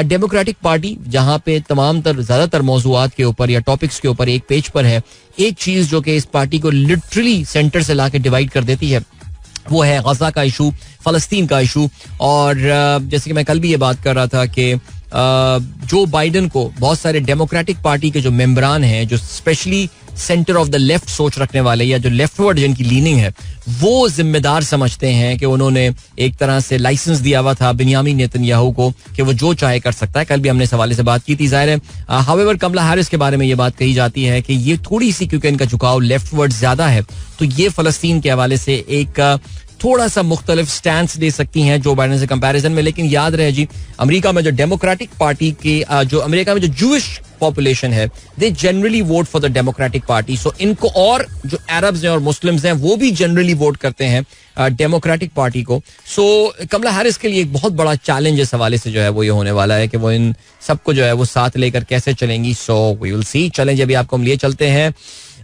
डेमोक्रेटिक पार्टी जहाँ पे तमाम ज्यादातर मौजूआत के ऊपर या टॉपिक्स के ऊपर एक पेज पर है, एक चीज जो कि इस पार्टी को लिटरली सेंटर से ला के डिवाइड कर देती है वो है गजा का इशू, फलस्तीन का इशू. और जैसे कि मैं कल भी ये बात कर रहा था कि जो बाइडेन को बहुत सारे डेमोक्रेटिक पार्टी के जो मेंबरान हैं, जो specially centre of the left सोच रखने वाले या जो लेफ्टवर्ड जिनकी लीनिंग है, वो जिम्मेदार समझते हैं कि उन्होंने एक तरह से लाइसेंस दिया हुआ था बिन्यामिन नेतन्याहू को कि वो जो चाहे कर सकता है. कल भी हमने इस हवाले से बात की थी. जाहिर है हाउएवर कमला हैरिस के बारे में ये बात कही जाती है कि ये थोड़ी सी, क्योंकि इनका झुकाव लेफ्टवर्ड ज्यादा है, तो ये फलस्तीन के हवाले से एक थोड़ा सा मुख्तलिफ स्टैंड दे सकती हैं जो बाइडेन से कंपैरिजन में. लेकिन याद रहे जी, अमेरिका में जो डेमोक्रेटिक पार्टी की जो अमेरिका में जो जूइश पॉपुलेशन है, they generally vote for the democratic party. So इनको, और जो अरब्स हैं और मुस्लिम्स हैं वो भी जनरली वोट करते हैं डेमोक्रेटिक पार्टी को. सो कमला हैरिस के लिए एक बहुत बड़ा चैलेंज इस हवाले से जो है वो ये होने वाला है कि वो इन सबको जो है वो साथ लेकर कैसे चलेंगी. So we will see. Challenge अभी आपको हम लिए चलते हैं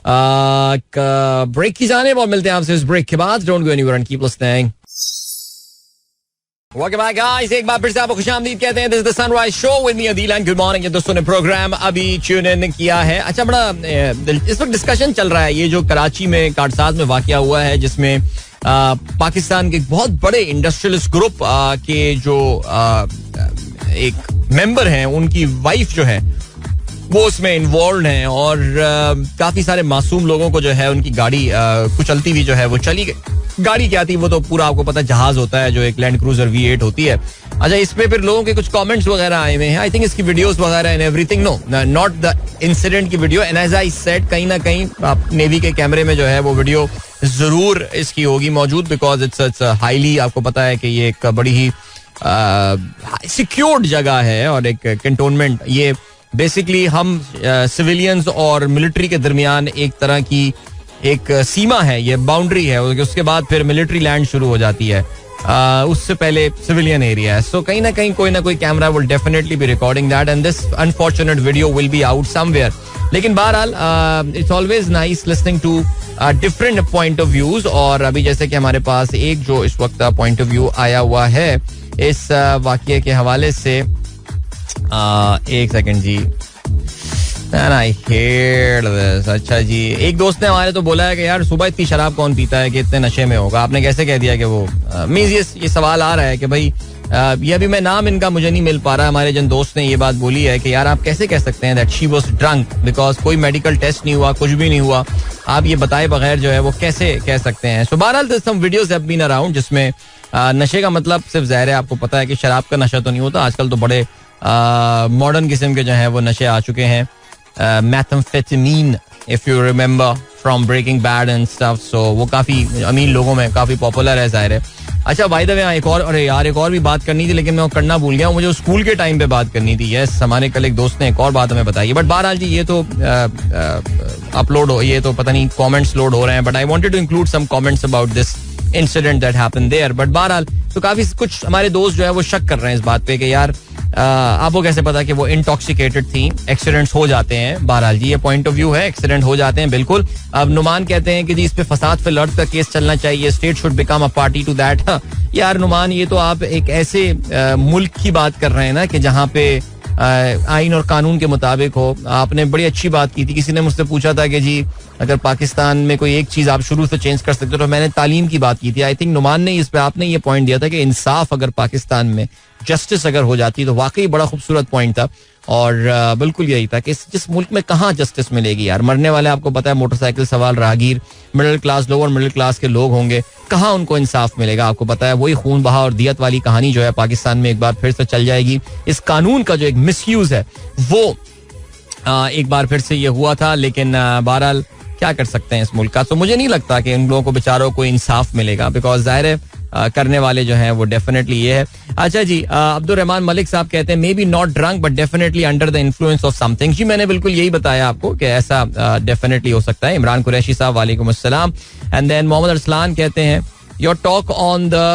ब्रेक की जाने, और मिलते हैं आपसे इस ब्रेक के बाद. Don't go anywhere and keep listening. Welcome back guys, एक बार फिर से आपको खुशामदीद कहते हैं. This is the Sunrise Show with me Adil and good morning. दोस्तों ने प्रोग्राम अभी ट्यून इन किया है. अच्छा, बड़ा इस वक्त डिस्कशन चल रहा है ये जो कराची में कारसाज में वाकया हुआ है, जिसमें पाकिस्तान के बहुत बड़े इंडस्ट्रियलिस्ट ग्रुप के जो एक मेंबर हैं, उनकी वाइफ जो है वो उसमें इन्वॉल्व हैं और काफी सारे मासूम लोगों को जो है उनकी गाड़ी कुचलती हुई जो है वो चली गई. गाड़ी क्या थी वो तो पूरा आपको पता, जहाज होता है जो एक लैंड क्रूजर V8 होती है. अच्छा, इस पे फिर लोगों के कुछ कमेंट्स वगैरह आए हुए हैं. आई थिंक इसकी वीडियोस वगैरह and everything, no not the incident की video. And as I said, कहीं ना कहीं आप नेवी के कैमरे में जो है वो वीडियो जरूर इसकी होगी मौजूद, बिकॉज इट्स हाईली, आपको पता है कि ये एक बड़ी ही सिक्योर्ड जगह है और एक कैंटोनमेंट. ये बेसिकली हम सिविलियंस और मिलिट्री के दरमियान एक तरह की एक सीमा है, ये बाउंड्री है. उसके बाद फिर मिलिट्री लैंड शुरू हो जाती है, उससे पहले सिविलियन एरिया है. सो कहीं ना कहीं कोई ना कोई camera will definitely be recording that and this unfortunate video will be out somewhere. लेकिन बहरहाल it's always nice listening to different point of views. और अभी जैसे कि हमारे पास एक जो इस वक्त पॉइंट ऑफ व्यू आया हुआ है इस वाकये के हवाले से, एक सेकंड जी. I hate this. अच्छा जी, एक दोस्त ने हमारे तो बोला है कि यार सुबह इतनी शराब कौन पीता है कि इतने नशे में होगा. आपने कैसे कह दिया कि वो ये सवाल आ रहा है कि भाई ये अभी मैं नाम इनका मुझे नहीं मिल पा रहा. हमारे जन दोस्त ने ये बात बोली है कि यार आप कैसे कह सकते हैं that she was drunk, because कोई मेडिकल टेस्ट नहीं हुआ, कुछ भी नहीं हुआ. आप ये बताए बगैर जो है वो कैसे कह सकते हैं. सो बहरहाल some videos have been around जिसमें नशे का मतलब सिर्फ ज़ाहिर है आपको पता है कि शराब का नशा तो नहीं होता. आजकल तो बड़े मॉडर्न किस्म के जो है वो नशे आ चुके हैं. Methamphetamine, if you remember from Breaking Bad and stuff. So वो काफी अमीर लोगों में काफी पॉपुलर है, जाहिर है. अच्छा, बाय द वे एक और, अरे यार एक और भी बात करनी थी लेकिन मैं वो करना भूल गया हूँ. मुझे स्कूल के टाइम पे बात करनी थी. यस, हमारे कल एक दोस्त ने एक और बात हमें बताई. बट बहरहाल जी ये तो अपलोड हो, ये तो पता नहीं कमेंट्स लोड हो रहे हैं. But I wanted to include some comments about this incident that happened there. But बहरहाल तो काफी कुछ हमारे दोस्त जो है वो शक कर रहे हैं इस बात पे कि यार आपको कैसे पता कि वो इंटॉक्सिकेटेड थी. एक्सीडेंट्स हो जाते हैं. बहरहाल जी ये पॉइंट ऑफ व्यू है, एक्सीडेंट हो जाते हैं बिल्कुल. अब नुमान कहते हैं कि जी इस पे फसाद फिल अर्थ का केस चलना चाहिए, state should become a party to that. यार नुमान, ये तो आप एक ऐसे मुल्क की बात कर रहे हैं ना कि जहाँ पे आइन और कानून के मुताबिक हो. आपने बड़ी अच्छी बात की थी. किसी ने मुझसे पूछा था कि जी अगर पाकिस्तान में कोई एक चीज आप शुरू से चेंज कर सकते हो, तो मैंने तालीम की बात की थी. आई थिंक नुमान ने इस पे आपने ये पॉइंट दिया था कि इंसाफ अगर पाकिस्तान में, जस्टिस अगर हो जाती तो वाकई बड़ा खूबसूरत पॉइंट था. और बिल्कुल यही था कि जिस मुल्क में कहाँ जस्टिस मिलेगी यार. मरने वाले आपको पता है मोटरसाइकिल सवार राहगीर, मिडिल क्लास लोग और मिडिल क्लास के लोग होंगे, कहाँ उनको इंसाफ मिलेगा. आपको पता है वही खून बहा और दियत वाली कहानी जो है पाकिस्तान में एक बार फिर से चल जाएगी. इस कानून का जो एक मिसयूज है वो एक बार फिर से ये हुआ था. लेकिन बहरहाल क्या कर सकते हैं इस मुल्क का. तो मुझे नहीं लगता कि इन लोगों को बेचारों को इंसाफ मिलेगा, बिकॉज जाहिर है करने वाले जो हैं वो डेफिनेटली ये है. अच्छा जी, अब्दुल रहमान मलिक साहब कहते हैं maybe not drunk but definitely under the influence of something. जी मैंने बिल्कुल यही बताया आपको कि ऐसा डेफिनेटली हो सकता है. इमरान कुरैशी साहब वालेकुम अस्सलाम. एंड देन मोहम्मद अरसलान कहते हैं your talk on the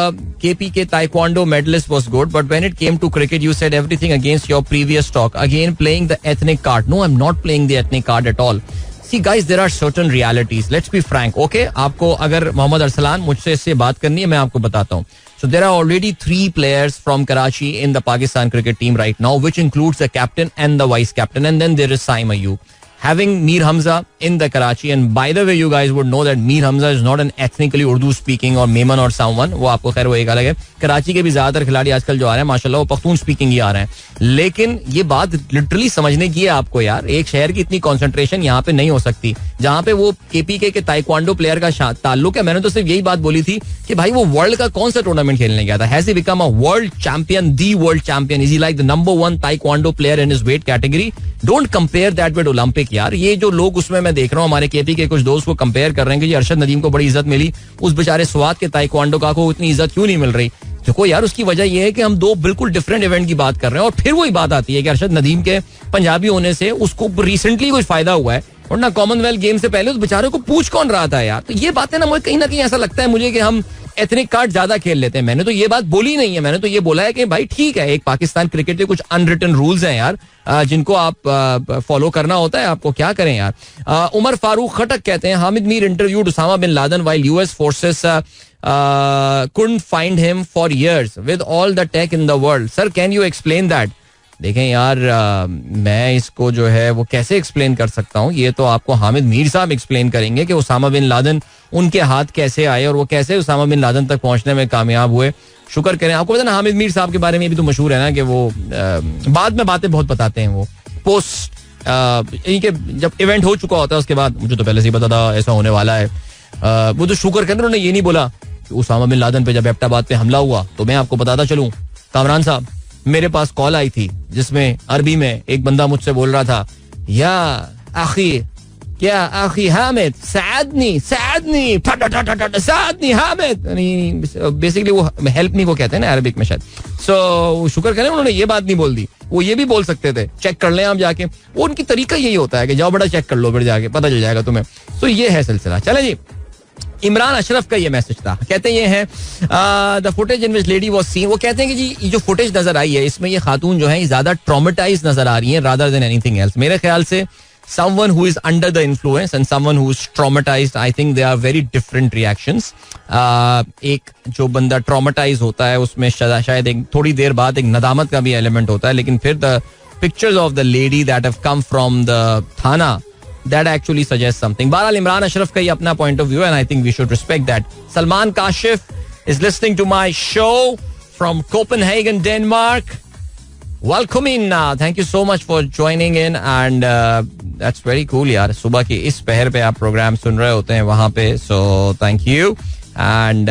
KPK taekwondo medalist was good, but when it came to cricket you said everything against your previous talk, again playing the ethnic card. No, I'm not playing the ethnic card at all. See guys, there are certain realities, let's be frank, okay? आपको अगर मोहम्मद अरसलान मुझसे इससे बात करनी है मैं आपको बताता हूँ. So there are already 3 players from Karachi in the Pakistan cricket team right now, which includes the captain and the vice captain, and then there is Saim Ayub. Having Mir Hamza in the Karachi, and by the way you guys would know that Mir Hamza is not an ethnically Urdu speaking or Memon or someone, वो आपको खैर वो एक अलग है. कराची के भी ज्यादातर खिलाड़ी आजकल जो आ रहे हैं माशाल्लाह वो पख्तून स्पीकिंग ही आ रहे हैं. लेकिन ये बात लिटरली समझने की है आपको यार. एक शहर की इतनी कॉन्सेंट्रेशन यहाँ पे नहीं हो सकती जहाँ पे वो केपीके के ताइक्वांडो प्लेयर का ताल्लुक है. मैंने तो सिर्फ यही बात बोली थी कि भाई वो वर्ल्ड का कौन सा टूर्नामेंट खेलने गया था. Has he become a world champion, the world champion? Is he like the number 1 taekwondo player in his weight category? Don't compare that with Olympic यार. ये जो लोग उसमें मैं देख रहा हूँ हमारे केपी के कुछ दोस्त को कंपेयर कर रहे हैं कि अरशद नदीम को बड़ी इज्जत मिली, उस बेचारे स्वात के ताइक्वांडो का को इतनी इज्जत क्यों नहीं मिल रही. देखो यार उसकी वजह यह है कि हम 2 बिल्कुल डिफरेंट इवेंट की बात कर रहे हैं. और फिर वही बात आती है कि अरशद नदीम के पंजाबी होने से उसको रिसेंटली कुछ फायदा हुआ है, वरना कॉमनवेल्थ गेम से पहले उस बेचारे को पूछ कौन रहा था यार. तो ये बातें ना मुझे कहीं ना कहीं ऐसा लगता है मुझे कि हम एथनिक कार्ड ज्यादा खेल लेते हैं. मैंने तो ये बात बोली नहीं है. मैंने तो ये बोला है कि भाई ठीक है, एक पाकिस्तान क्रिकेट के कुछ अनरिटन रूल्स हैं यार जिनको आप फॉलो करना होता है. आपको क्या करें यार. उमर फारूक खटक कहते हैं Hamid Mir interviewed Osama bin Laden while US forces couldn't find him for years with all the tech in the world. Sir, can you explain that? देखें यार मैं इसको जो है वो कैसे एक्सप्लेन कर सकता हूँ. ये तो आपको हामिद मीर साहब एक्सप्लेन करेंगे कि उसामा बिन लादेन उनके हाथ कैसे आए और वो कैसे उसामा बिन लादेन तक पहुंचने में कामयाब हुए. शुक्र करें. आपको पता ना हामिद मीर साहब के बारे में भी तो मशहूर है ना कि वो बाद में बातें बहुत बताते हैं. वो पोस्ट इनके जब इवेंट हो चुका होता है उसके बाद, मुझे तो पहले से ही पता था ऐसा होने वाला है. वो तो शुक्र करें उन्होंने ये नहीं बोला कि उसामा बिन लादेन पे जब एबटाबाद पे हमला हुआ तो मैं आपको बताता चलूं कामरान साहब, मेरे पास कॉल आई थी जिसमें अरबी में एक बंदा मुझसे बोल रहा था, या आखी क्या आखी हामिद सादनी सादनी सादनी हामिद. बेसिकली वो हेल्प नहीं को कहते हैं ना अरबिक में शायद. सो शुक्र करें उन्होंने ये बात नहीं बोल दी. वो ये भी बोल सकते थे चेक कर लें आप जाके. वो उनकी तरीका यही होता है कि जाओ बड़ा चेक कर लो, फिर जाके पता चल जाएगा तुम्हें. तो ये है सिलसिला. चले जी, इमरान अशरफ का ये मैसेज था. कहते हैं ये है the footage in which lady was scene. वो कहते हैं कि जी ये जो फुटेज नजर आई है इसमें ये खातून जो है ज्यादा ट्रॉमेटाइज नजर आ रही है रादर देन एनीथिंग एल्स. मेरे ख्याल से someone who is under the influence and someone who is traumatized, I think they are very different reactions. एक जो बंदा ट्रॉमेटाइज होता है उसमें शायद एक थोड़ी देर बाद एक नदामत का भी एलिमेंट होता है, लेकिन फिर the pictures of the lady that have come from the थाना that actually suggests something. बहरहाल इमरान अशरफ का ये अपना पॉइंट ऑफ व्यू है and I think we should respect that. Salman Kashif is listening to my show from Copenhagen, Denmark. Welcome in. Thank you so much for joining in and that's very cool यार. सुबह की इस पहर पे आप प्रोग्राम सुन रहे होते हैं वहाँ पे, so thank you. And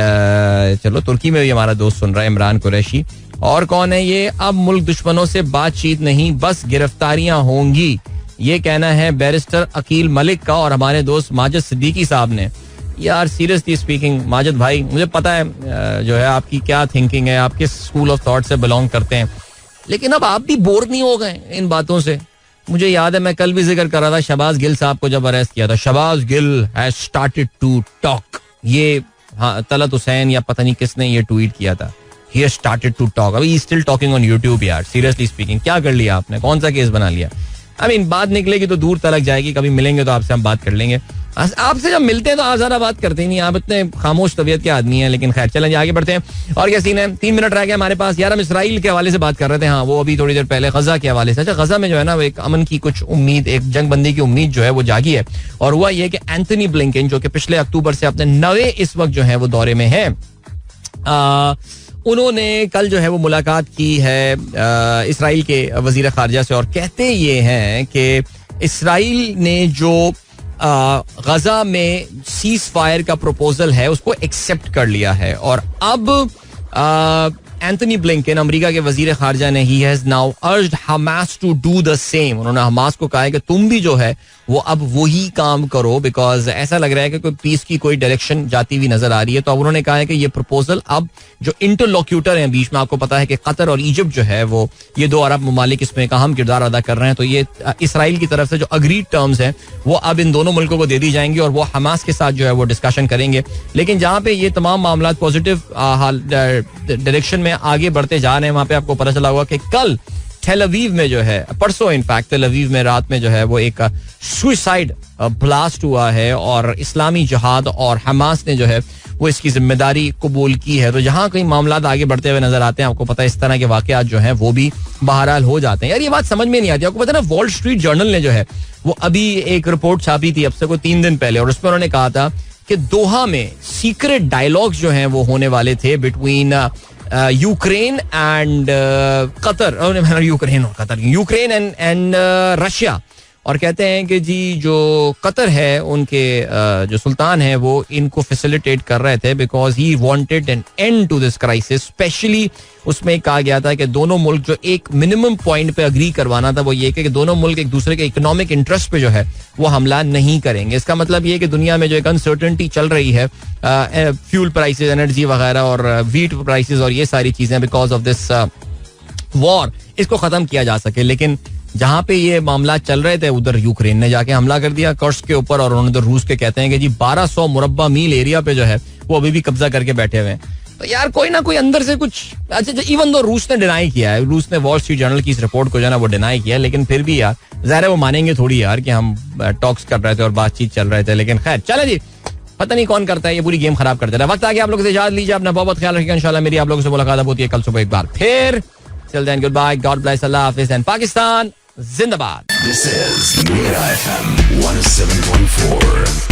चलो तुर्की में भी हमारा दोस्त सुन रहा है इमरान कुरैशी. और कौन है ये? अब मुल्क दुश्मनों से बातचीत नहीं बस गिरफ्तारियां होंगी, ये कहना है बैरिस्टर अकील मलिक का और हमारे दोस्त माजिद सिद्दीकी साहब ने. यार सीरियसली स्पीकिंग माजिद भाई, मुझे पता है जो है आपकी क्या थिंकिंग है, आप किस स्कूल ऑफ थॉट से बिलोंग करते हैं, लेकिन अब आप भी बोर नहीं हो गए इन बातों से? मुझे याद है मैं कल भी जिक्र कर रहा था शहबाज गिल साहब को जब अरेस्ट किया था. Shahbaz Gill has started to talk. ये तलत हुसैन या पता नहीं किसने ये ट्वीट किया था. He has started to talk. अभी स्टिल टॉकिंग ऑन यूट्यूब. यार सीरियसली स्पीकिंग क्या कर लिया आपने? कौन सा केस बना लिया? आई मीन बात निकलेगी तो दूर तलक जाएगी. कभी मिलेंगे तो आपसे हम बात कर लेंगे. आपसे जब मिलते हैं तो आप ज्यादा बात करते ही नहीं, आप इतने खामोश तबीयत के आदमी हैं. लेकिन खैर चलें आगे बढ़ते हैं. और क्या सीन है? 3 मिनट रह गए हमारे पास. यार हम इसराइल के हवाले से बात कर रहे थे. हाँ वो अभी थोड़ी देर पहले गजा के हवाले से. अच्छा गजा में जो है ना वो एक अमन की कुछ उम्मीद, एक जंगबंदी की उम्मीद जो है वो जागी है. और हुआ ये कि एंथनी ब्लिंकन जो कि पिछले अक्टूबर से अपने 9 इस वक्त जो है वो दौरे में है, उन्होंने कल जो है वो मुलाकात की है इसराइल के वजीर खारजा से. और कहते ये हैं कि इसराइल ने जो गजा में सीज फायर का प्रपोजल है उसको एक्सेप्ट कर लिया है. और अब एंथनी ब्लिंकन अमेरिका के वजीर खारजा ने he has now urged Hamas to do the same. उन्होंने हमास को कहा है कि तुम भी जो है वो अब वही काम करो, बिकॉज ऐसा लग रहा है कि कोई पीस की कोई डायरेक्शन जाती हुई नजर आ रही है. तो अब उन्होंने कहा है कि ये प्रपोजल अब जो इंटरलॉक्यूटर हैं बीच में, आपको पता है कि कतर और इजिप्ट जो है वो ये 2 अरब ममालिक इसमें एक अहम किरदार अदा कर रहे हैं. तो ये इसराइल की तरफ से जो अग्रीड टर्म्स हैं वो अब इन दोनों मुल्कों को दे दी जाएंगी और वो हमास के साथ जो है वो डिस्कशन करेंगे. लेकिन जहाँ पे ये तमाम मामला पॉजिटिव डायरेक्शन में आगे बढ़ते जा रहे हैं, वहाँ पे आपको पता चला हुआ कि कल टेल अवीव में जो है, परसों इनफैक्ट टेल अवीव में रात में जो है वो एक सुसाइड ब्लास्ट हुआ है और इस्लामी जिहाद और हमास ने जो है वो इसकी जिम्मेदारी कबूल की है. तो जहां कहीं मामला आगे बढ़ते हुए नजर आते हैं, आपको पता है इस तरह के वाकयात जो हैं वो भी बहरहाल हो जाते हैं. यार ये बात समझ में नहीं आती. आपको पता है ना वॉल स्ट्रीट जर्नल ने जो है वो अभी एक रिपोर्ट छापी थी अब से कोई 3 दिन पहले, और उसमें उन्होंने कहा था कि दोहा में सीक्रेट डायलॉग्स जो हैं वो होने वाले थे between Ukraine and Qatar, Ukraine और कतर, यूक्रेन एंड रशिया. और कहते हैं कि जी जो कतर है उनके जो सुल्तान है वो इनको फैसिलिटेट कर रहे थे because he wanted an end to this crisis. Specially उसमें कहा गया था कि दोनों मुल्क जो एक मिनिमम पॉइंट पे अग्री करवाना था वो ये कि दोनों मुल्क एक दूसरे के इकोनॉमिक इंटरेस्ट पे जो है वो हमला नहीं करेंगे. इसका मतलब ये कि दुनिया में जो एक अनसर्टेनिटी चल रही है, फ्यूल प्राइसेस, एनर्जी वगैरह और व्हीट प्राइसेस और ये सारी चीजें बिकॉज ऑफ दिस वॉर, इसको खत्म किया जा सके. लेकिन जहां पे ये मामला चल रहे थे उधर यूक्रेन ने जाके हमला कर दिया कर्स्क के ऊपर, और उन्होंने तो रूस के कहते हैं कि जी 1200 मुरब्बा मील एरिया पे जो है वो अभी भी कब्जा करके बैठे हुए हैं. तो यार कोई ना कोई अंदर से कुछ, अच्छा इवन दो रूस ने डिनाई किया है, रूस ने वॉल स्ट्रीट जर्नल की इस रिपोर्ट को जो है ना वो डिनाई किया है, लेकिन फिर भी यार ज़ाहिर है वो मानेंगे थोड़ी यार कि हम टॉक्स कर रहे थे और बातचीत चल रहे थे. लेकिन खैर चले जी, पता नहीं कौन करता है ये पूरी गेम खराब कर दे रहा है. वक्त आ गया आप लोगों से इजाजत लीजिए, अपना बहुत ख्याल रखिएगा. इंशाल्लाह मेरी आप लोगों से मुलाकात होती है कल सुबह एक बार फिर. Till then, goodbye, God bless, Allah Hafiz and Pakistan Zindabad. This is Mira FM 107.4.